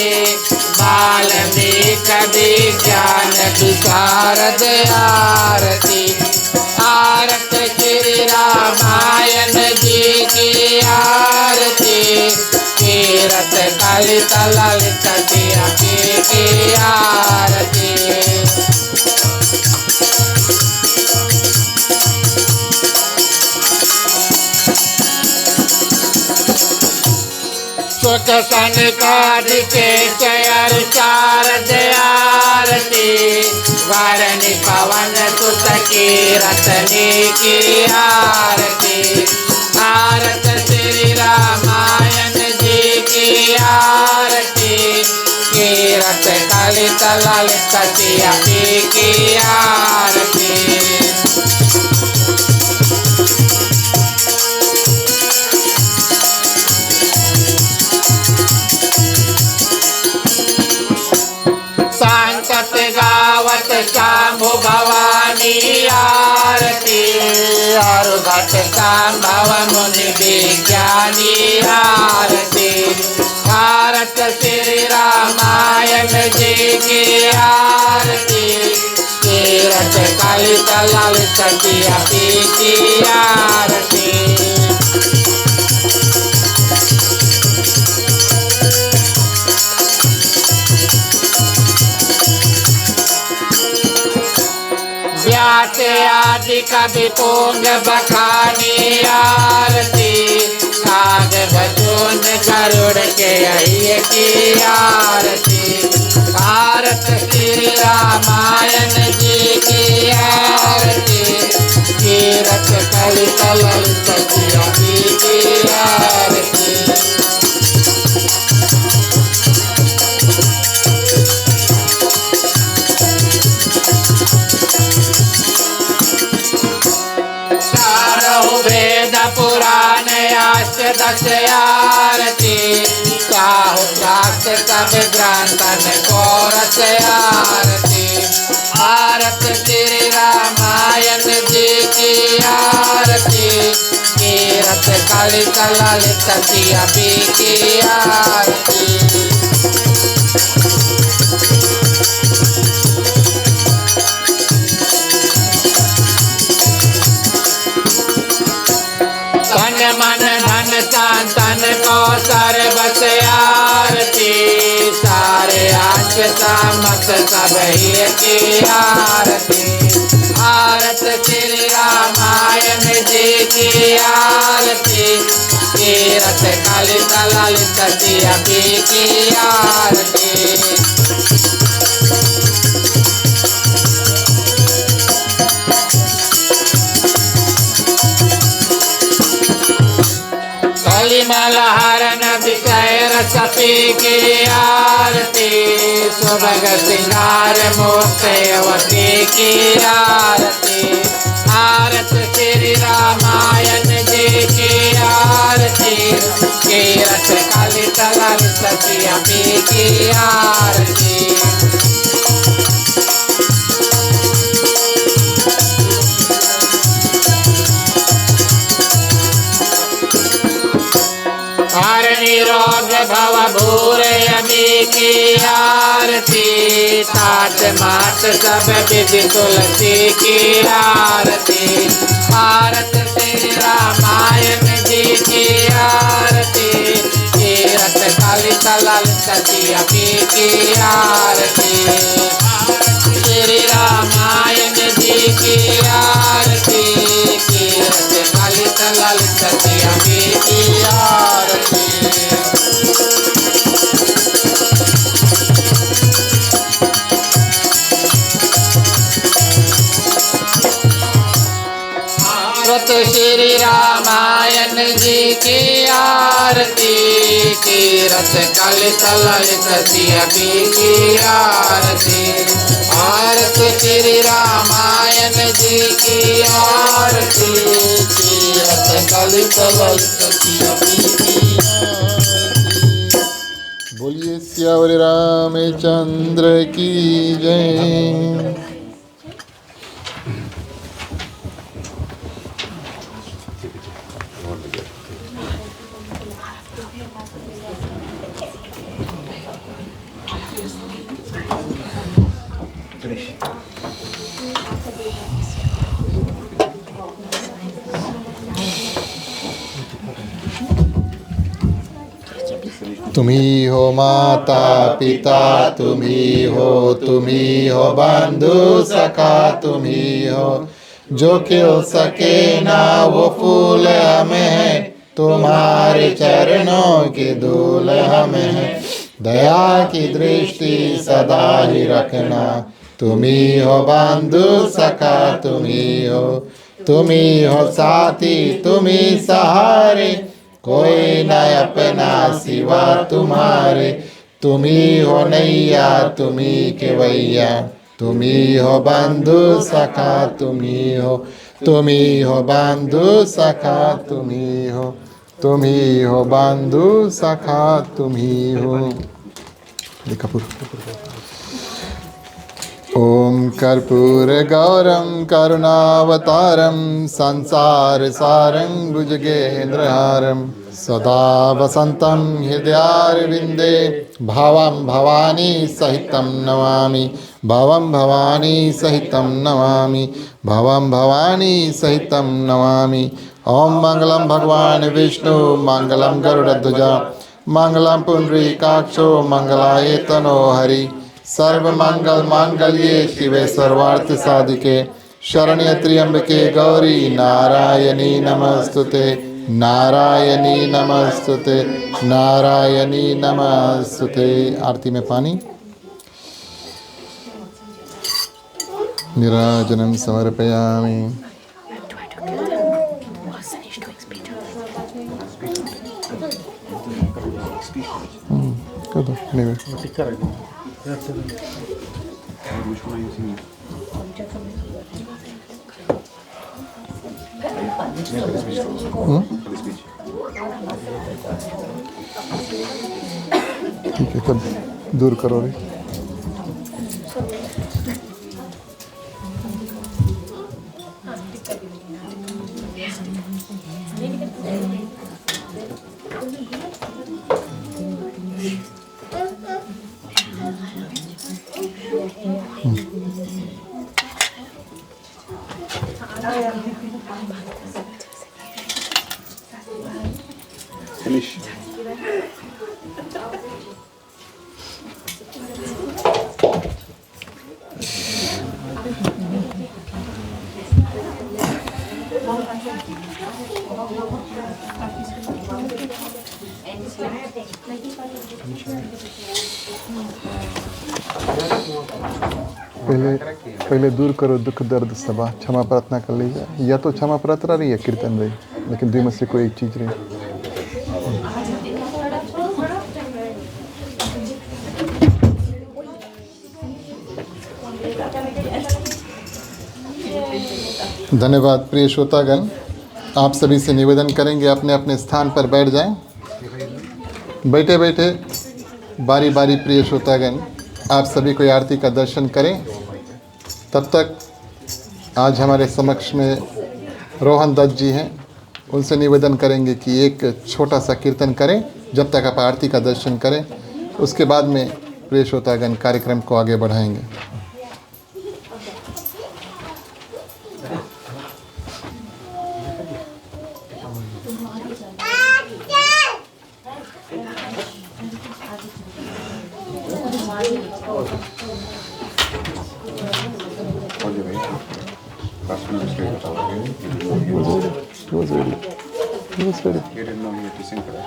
वाल्मीकि विज्ञान विशारद आरती। आरत श्री रामायण जी की आरती, कीरत ललित ललित सिया पी की आरती। सुख सनकादिके चयर शारद आरती, वरनि पवन सुत कीरतनी की आरती। आरत श्री रामायण जी की आरती, कीरत ललित ललित सिया पी की आरती। गावत शांभु भवानी आरती, अरुधत संभव मुनि विज्ञानी आरती। आरत श्री रामायण जी की आरती, कीरत ललित ललित सिया पी की आरती। व्यास आदि कवि पोंग बखानी आरती, काग भजून गरुड़ के अहिय की आरती। आरत श्री रामायण जी की आरती, कीरत ललित ललित सिया पी की आरती। वेद पुराण आस्य दस आरती, साहु शास्त्र सब ग्रंथन कोरस आरती। आरत श्री रामायण जी की आरती, कीरत ललित ललित सिया पी की आरती। मन धन तन को सर्वस आरती, सारे आच समत सब ही की आरती। आरत श्री रामायण जी की आरती, कीरत ललित ललित सिया पी की आरती। मलहरन विषय रस पी की आरती, सुभग सिंगार मूर्तिवती की आरती। आरत श्री रामायण जी की आरती, कीरत ललित ललित सिया पी की आरती। निरोग भव भूर यमी की आरती, तात मात सब विधि तुलसी की आरती। आरत श्री रामायण जी की आरती, कीरत ललित ललित सिया पी की आरती। श्री रामायण जी की आरती, कीरत ललित ललित सिया पी की आरती। श्री रामायण जी की आरती, कीरत ललित ललित सिया पी की आरती। आरती श्री रामायण जी की आरती तीरथ कलित वस्त्र की बोलिए सियावर रामचंद्र की जय। तुम्ही हो माता पिता, तुम्ही हो बंधु सखा, तुम्ही हो जो खिल सके ना वो फूल हमें है, तुम्हारे चरणों की धूल हमें है। दया की दृष्टि सदा ही रखना, तुम्ही हो बंधु सखा, तुम्ही हो साथी, तुम्ही सहारे, कोई न अपना सिवा तुम्हारे। तुम्ही हो नैया, तुम्ही केवैया, तुम्ही हो बंधु सखा, तुम्ही हो बंधु सखा, तुम्ही हो बंधु सखा, तुम्ही हो। कपूर। ओम कर्पूर गौरम करुणावतारम संसार सारं भुजगेन्द्रहारं सदा वसंतं हृदयारविंदे भवं भवानी सहितं नमामि, भवं भवानी सहितं नमामि, भवं भवानी सहितं नमामि। ओम मंगलम भगवान विष्णु मंगलम गरुड़ध्वजा मंगलम पुंडरीकाक्षो मंगलाय तनो हरि। सर्वमंगल मांगल्ये शिवे सर्वार्थ साधिके शरण्य त्र्यंबके गौरी नारायणी नमस्तुते, नारायणी नमस्तुते, नारायणी नमस्तुते। आरती में पानी निराजनं समर्पयामि। कदो नहीं ठीक है, तब दूर करो रे। Finish. पहले दूर करो दुख दर्द सबा, क्षमा प्रार्थना कर लीजिए। या तो क्षमा प्रार्थना रही है कीर्तन रही, लेकिन दुई में से कोई एक चीज रही। धन्यवाद प्रिय श्रोतागण। आप सभी से निवेदन करेंगे अपने अपने स्थान पर बैठ जाएं। बैठे बैठे बारी बारी प्रिय श्रोतागण आप सभी को आरती का दर्शन करें। तब तक आज हमारे समक्ष में रोहन दत्त जी हैं, उनसे निवेदन करेंगे कि एक छोटा सा कीर्तन करें जब तक आप आरती का दर्शन करें। उसके बाद में प्रिय श्रोतागण कार्यक्रम को आगे बढ़ाएंगे। He was ready. He was ready. You didn't know he had to sing for that.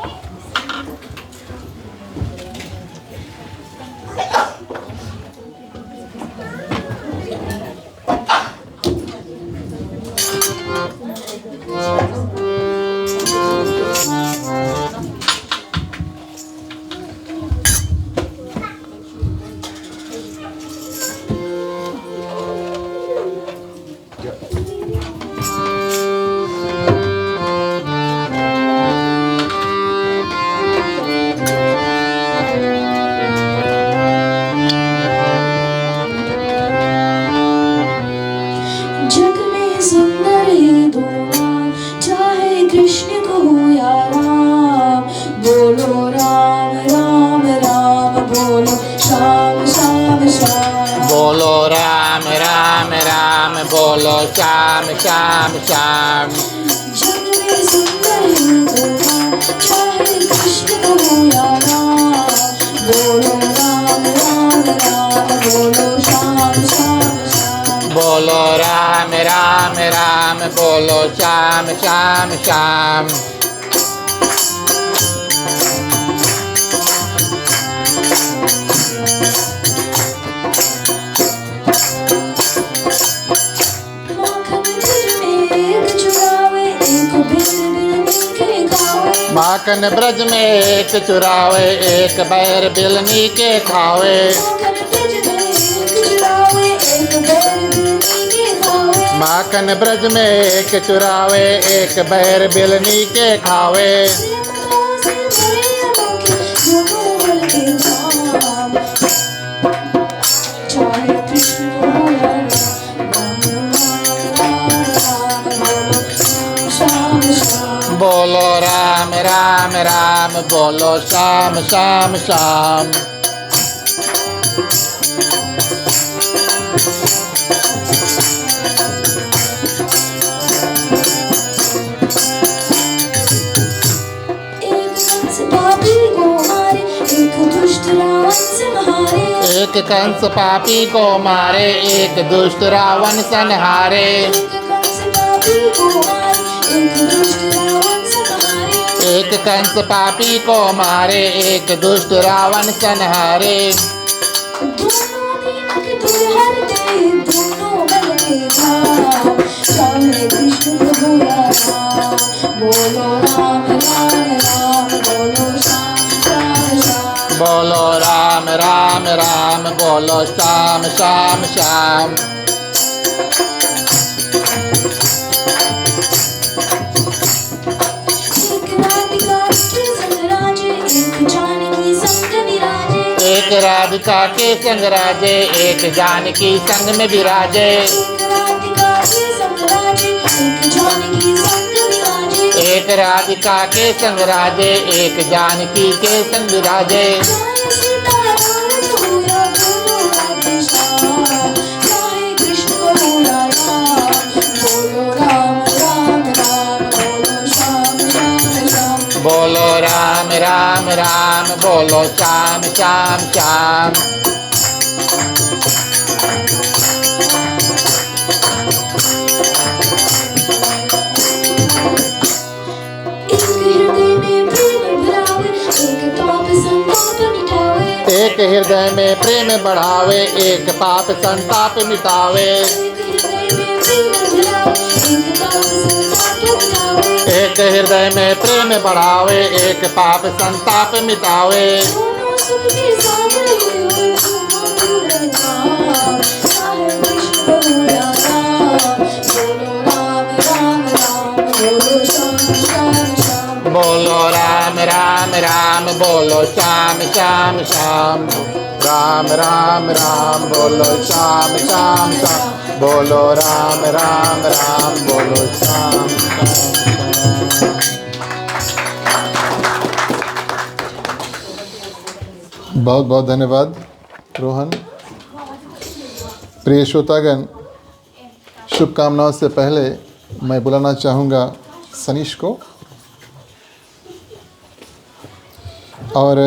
Shyam Shyam Shyam. जग में सुंदर है गोपाल, चाहे कृष्ण हो या राम। बोलो राम राम राम, बोलो श्याम श्याम श्याम। बोलो राम राम राम, बोलो श्याम श्याम श्याम। माखन ब्रज में एक चुरावे, एक बैर बिलनी के खावे। माखन ब्रज में एक चुरावे, एक बैर बिलनी के खावे। बोलो राम राम राम, बोलो श्याम श्याम श्याम। एक कंस पापी को मारे, एक दुष्ट रावण संहारे। एक कंस पापी को मारे, एक दुष्ट रावण संहारे। बोलो राम राम राम, बोलो श्याम श्याम श्याम। एक राधिका के संग राजे, एक जानकी संग में विराजे। एक राधिका के संग राजे, एक जानकी के संग विराजे। बोलो राम राम राम, बोलो श्याम श्याम श्याम। एक हृदय में प्रेम बढ़ावे, एक पाप संताप मिटावे। एक हृदय में प्रेम बढ़ावे, एक पाप संताप मिटावे। बोलो राम राम राम, बोलो श्याम श्याम श्याम। राम राम राम, बोलो श्याम श्याम श्याम। बोलो राम राम राम, बोलो श्याम श्याम श्याम। बहुत बहुत धन्यवाद रोहन। प्रिय श्रोतागण, शुभकामनाओं से पहले मैं बुलाना चाहूँगा सनीश को, और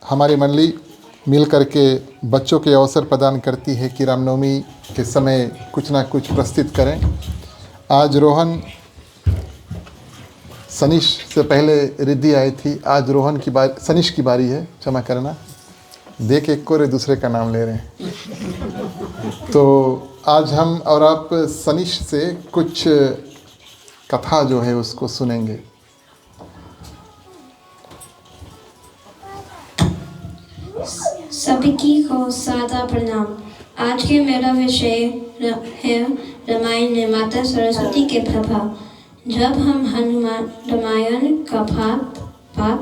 हमारी मंडली मिल करके बच्चों के अवसर प्रदान करती है कि रामनवमी के समय कुछ ना कुछ प्रस्तुत करें। आज रोहन, सनीश से पहले रिद्धि आई थी, आज रोहन की बारी, सनीश की बारी है, क्षमा करना, देख एक को दूसरे का नाम ले रहे हैं। तो आज हम और आप सनीश से कुछ कथा जो है उसको सुनेंगे। सभी को सादा प्रणाम। आज के मेरा विषय है रामायण में माता सरस्वती के प्रभाव। जब हम हनुमान रामायण का पाठ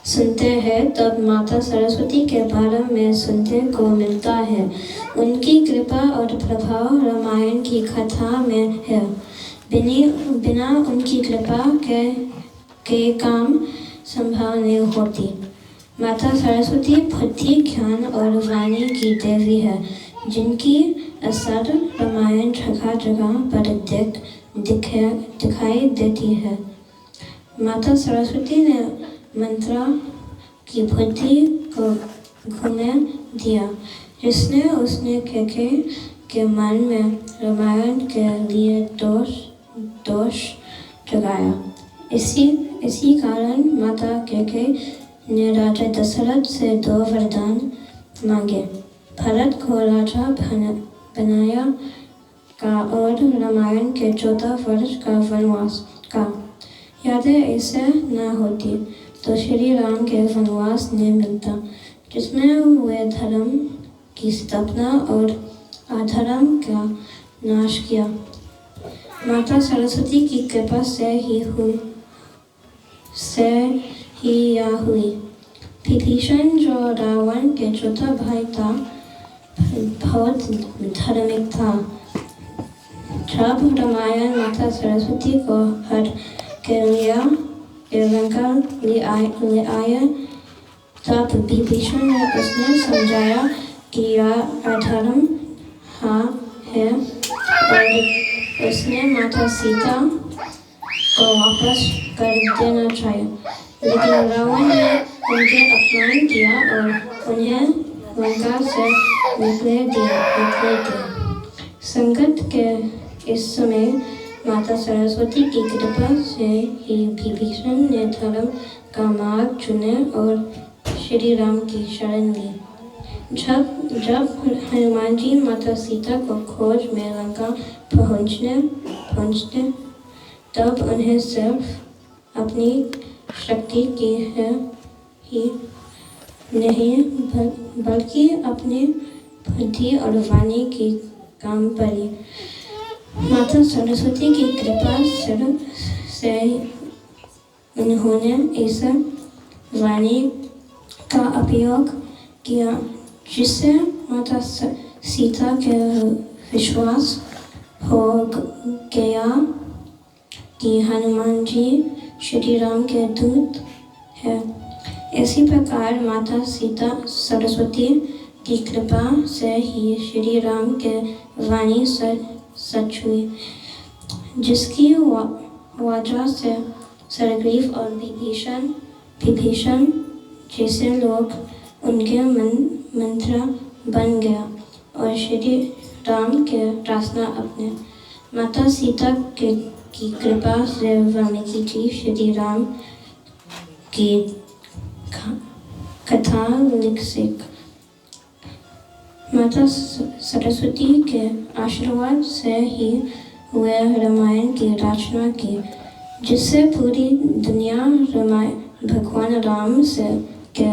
सुनते हैं तब माता सरस्वती के बारे में सुनने को मिलता है। उनकी कृपा और प्रभाव रामायण की कथा में है। बिना उनकी कृपा के काम संभव नहीं होती। माता सरस्वती बुद्धि, ज्ञान और वाणी की देवी है, जिनकी असर रामायण जगह जगह पर दिखाई देती है। माता सरस्वती ने मंत्र की बुद्धि को घुमा दिया, जिसने उसने केके के मन में रामायण के लिए दोष जगाया। इसी कारण माता केके ने राजा दशरथ से 2 वरदान मांगे, भरत को राजा बनाया का और रामायण के 14 वर्ष का वनवास का। यदि ऐसे न होती तो श्री राम के वनवास नहीं मिलता, जिसमें वे धर्म की स्थापना और अधर्म का नाश किया। माता सरस्वती की कृपा से ही यह हुई। विभीषण जो रावण के चौथा भाई था, बहुत धार्मिक था। जब रामायण माता सरस्वती को हर के लंका ले आए, तब विभीषण ने उसने समझाया कि यह अधर्म है और उसने माता सीता को वापस कर देना चाहिए। लेकिन रावण ने उनके अपमान किया और उन्हें लंका से निकले दिया। संकट के इस समय माता सरस्वती की कृपा से ही विभीषण ने धर्म का मार्ग चुने और श्री राम की शरण ली। जब हनुमान जी माता सीता को खोज में लंका पहुँचते तब उन्हें सिर्फ अपनी शक्ति की ही नहीं बल्कि अपनी बुद्धि और वाणी की काम पड़ी। माता सरस्वती की कृपा से उन्होंने इस वाणी का उपयोग किया, जिससे माता सीता के विश्वास हो गया कि हनुमान जी श्री राम के दूत हैं। इसी प्रकार माता सीता सरस्वती की कृपा से ही श्री राम के वाणी सच हुई, जिसकी वजह से सरग्रीव और विभीषण जैसे लोग उनके मंत्र बन गया और श्री राम के रास्ता अपने। माता सीता की कृपा से वाल्मीकि जी श्री राम की कथा लिख सके। माता सरस्वती के आशीर्वाद से ही वे रामायण की रचना की, जिससे पूरी दुनिया भगवान राम के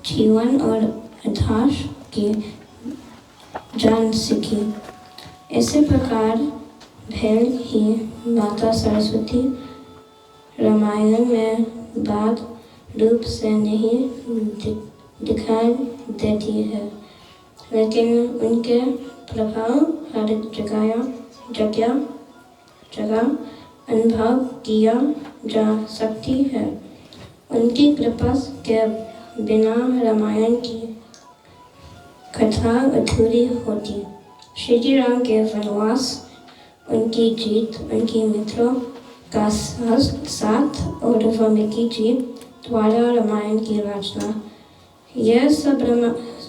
जीवन और इतिहास की जान सकी। इसी प्रकार भेल ही माता सरस्वती रामायण में बाद रूप से नहीं दिखाई देती है, लेकिन उनके प्रभाव हर जगह अनुभव किया जा सकती है। उनकी कृपा के बिना रामायण की कथा अधूरी होती। श्री राम के वनवास, उनकी जीत, उनकी मित्रों का साथ और वाल्मीकि जी द्वारा रामायण की रचना, यह सब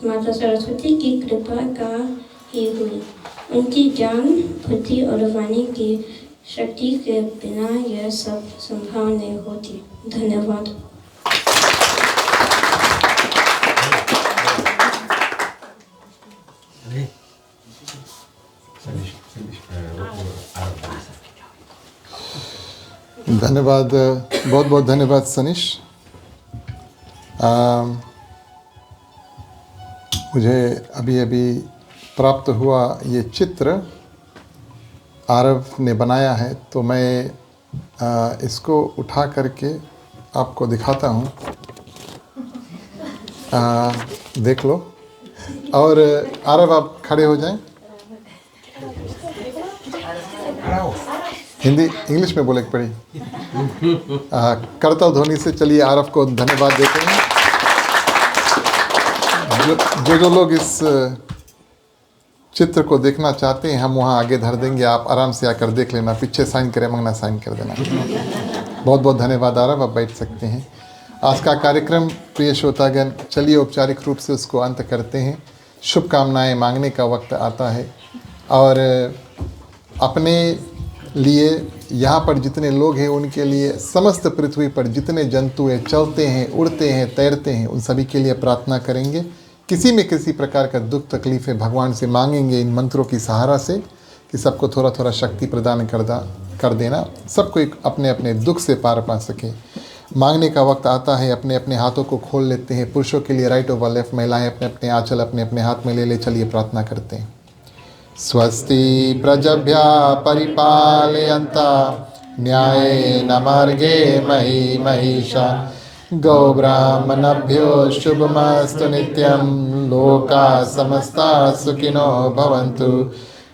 माता सरस्वती की कृपा का ही हुई। उनकी ज्ञान, बुद्धि और वाणी की शक्ति के बिना यह सब संभव नहीं होती। धन्यवाद। धन्यवाद, बहुत बहुत धन्यवाद सनीश। मुझे अभी अभी प्राप्त हुआ ये चित्र आरव ने बनाया है, तो मैं इसको उठा करके आपको दिखाता हूँ। देख लो। और आरव आप खड़े हो जाएं। हिंदी इंग्लिश में बोले पड़ी। करतल ध्वनि से चलिए आरव को धन्यवाद देते हैं। जो लोग इस चित्र को देखना चाहते हैं, हम वहाँ आगे धर देंगे, आप आराम से आकर देख लेना। पीछे साइन करे मंगना साइन कर देना। बहुत बहुत धन्यवाद आरव, आप बैठ सकते हैं। आज का कार्यक्रम प्रिय श्रोतागण, चलिए औपचारिक रूप से उसको अंत करते हैं। शुभकामनाएं मांगने का वक्त आता है और अपने लिए, यहाँ पर जितने लोग हैं उनके लिए, समस्त पृथ्वी पर जितने जंतु हैं, चलते हैं, उड़ते हैं, तैरते हैं, उन सभी के लिए प्रार्थना करेंगे। किसी में किसी प्रकार का दुख तकलीफ़ें भगवान से मांगेंगे इन मंत्रों की सहारा से कि सबको थोड़ा थोड़ा शक्ति प्रदान कर देना, सबको एक अपने अपने दुख से पार पा सके। मांगने का वक्त आता है, अपने अपने हाथों को खोल लेते हैं। पुरुषों के लिए राइट ओवर लेफ्ट, महिलाएं अपने अपने आंचल अपने अपने हाथ में ले चलिए प्रार्थना करते हैं। स्वस्ति प्रजभ्या परिपालयन्ता न्यायेन मार्गे मही महिषा गौब्राह्मणभ्यो शुभमस्तु नित्यं लोका समस्ता सुखिनो भवन्तु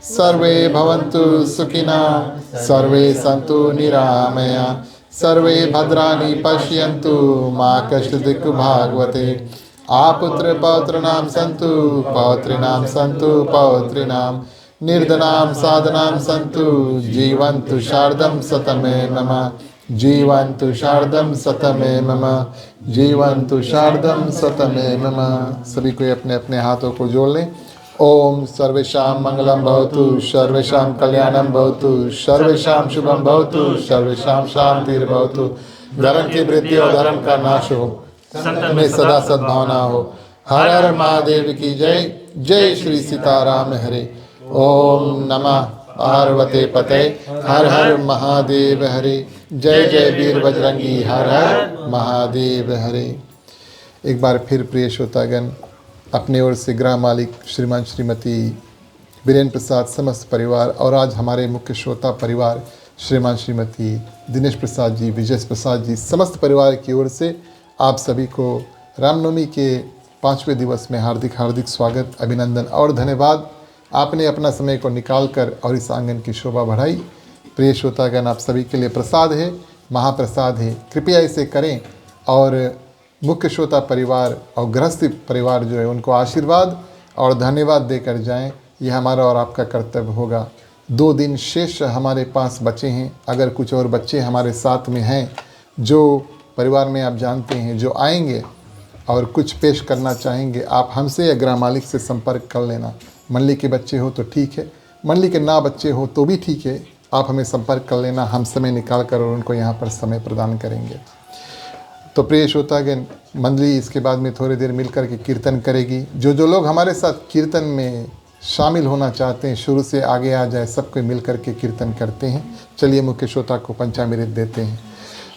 सर्वे भवन्तु सुखिनः सर्वे सन्तु निरामया सर्वे भद्राणि पश्यन्तु मा कश्चित् भागवते आपुत्र पौत्रनां सन्तु पौत्रीणां सन्तु पौत्रीणां निर्धनां साधनां सन्तु जीवन्तु शार्दं शतमे मम जीवन्तु शार्दं शतमे मम जीवन्तु शार्दं शतमे मम। सभी को अपने अपने हाथों को जोड़ लें। ओम सर्वेषां मंगलम भवतु, सर्वेषां कल्याणम भवतु, सर्वेषां शुभम भवतु, सर्वेषां शांतिर्भवतु। धर्म की वृद्धि और धर्म का नाश हो, संत में सदा सद्भावना हो। हर हर महादेव की जय। जय श्री सीताराम हरे। ओम नमः पार्वते पते, हर हर महादेव हरे। जय जय वीर बजरंगी, हर हर महादेव हरे। एक बार फिर प्रिय श्रोतागण, अपने ओर से गृह मालिक श्रीमान श्रीमती वीरेंद्र प्रसाद, समस्त परिवार और आज हमारे मुख्य श्रोता परिवार श्रीमान श्रीमती दिनेश प्रसाद जी, विजय प्रसाद जी, समस्त परिवार की ओर से आप सभी को रामनवमी के 5वें दिवस में हार्दिक हार्दिक स्वागत, अभिनंदन और धन्यवाद। आपने अपना समय को निकाल कर और इस आंगन की शोभा बढ़ाई। प्रिय श्रोतागण, आप सभी के लिए प्रसाद है, महाप्रसाद है, कृपया इसे करें और मुख्य श्रोता परिवार और गृहस्थी परिवार जो है उनको आशीर्वाद और धन्यवाद देकर जाएं। यह हमारा और आपका कर्तव्य होगा। 2 दिन शेष हमारे पास बचे हैं। अगर कुछ और बच्चे हमारे साथ में हैं जो परिवार में आप जानते हैं, जो आएंगे और कुछ पेश करना चाहेंगे, आप हमसे या गृह मालिक से संपर्क कर लेना। मंडली के बच्चे हो तो ठीक है, मंडली के ना बच्चे हो तो भी ठीक है, आप हमें संपर्क कर लेना। हम समय निकाल कर और उनको यहाँ पर समय प्रदान करेंगे। तो प्रिय श्रोतागण, मंडली इसके बाद में थोड़ी देर मिलकर के कीर्तन करेगी। जो लोग हमारे साथ कीर्तन में शामिल होना चाहते हैं, शुरू से आगे आ जाए, सबको मिलकर के कीर्तन करते हैं। चलिए मुख्य श्रोता को पंचामृत देते हैं।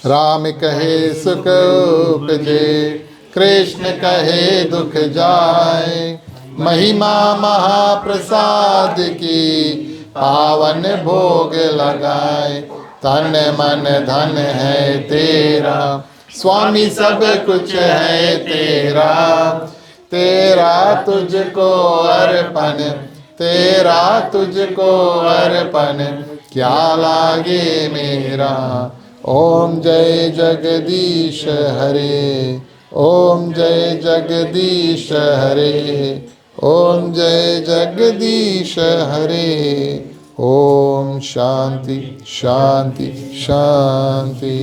राम कहे सुख उपजे, कृष्ण कहे दुख जाए, महिमा महाप्रसाद की पावन भोग लगाए। तन मन धन है तेरा, स्वामी सब कुछ है तेरा, तेरा तुझको अर्पण, तेरा तुझको अर्पण, क्या लागे मेरा। ओम जय जगदीश हरे, ओम जय जगदीश हरे, ओम जय जगदीश हरे। ओम शांति शांति शांति।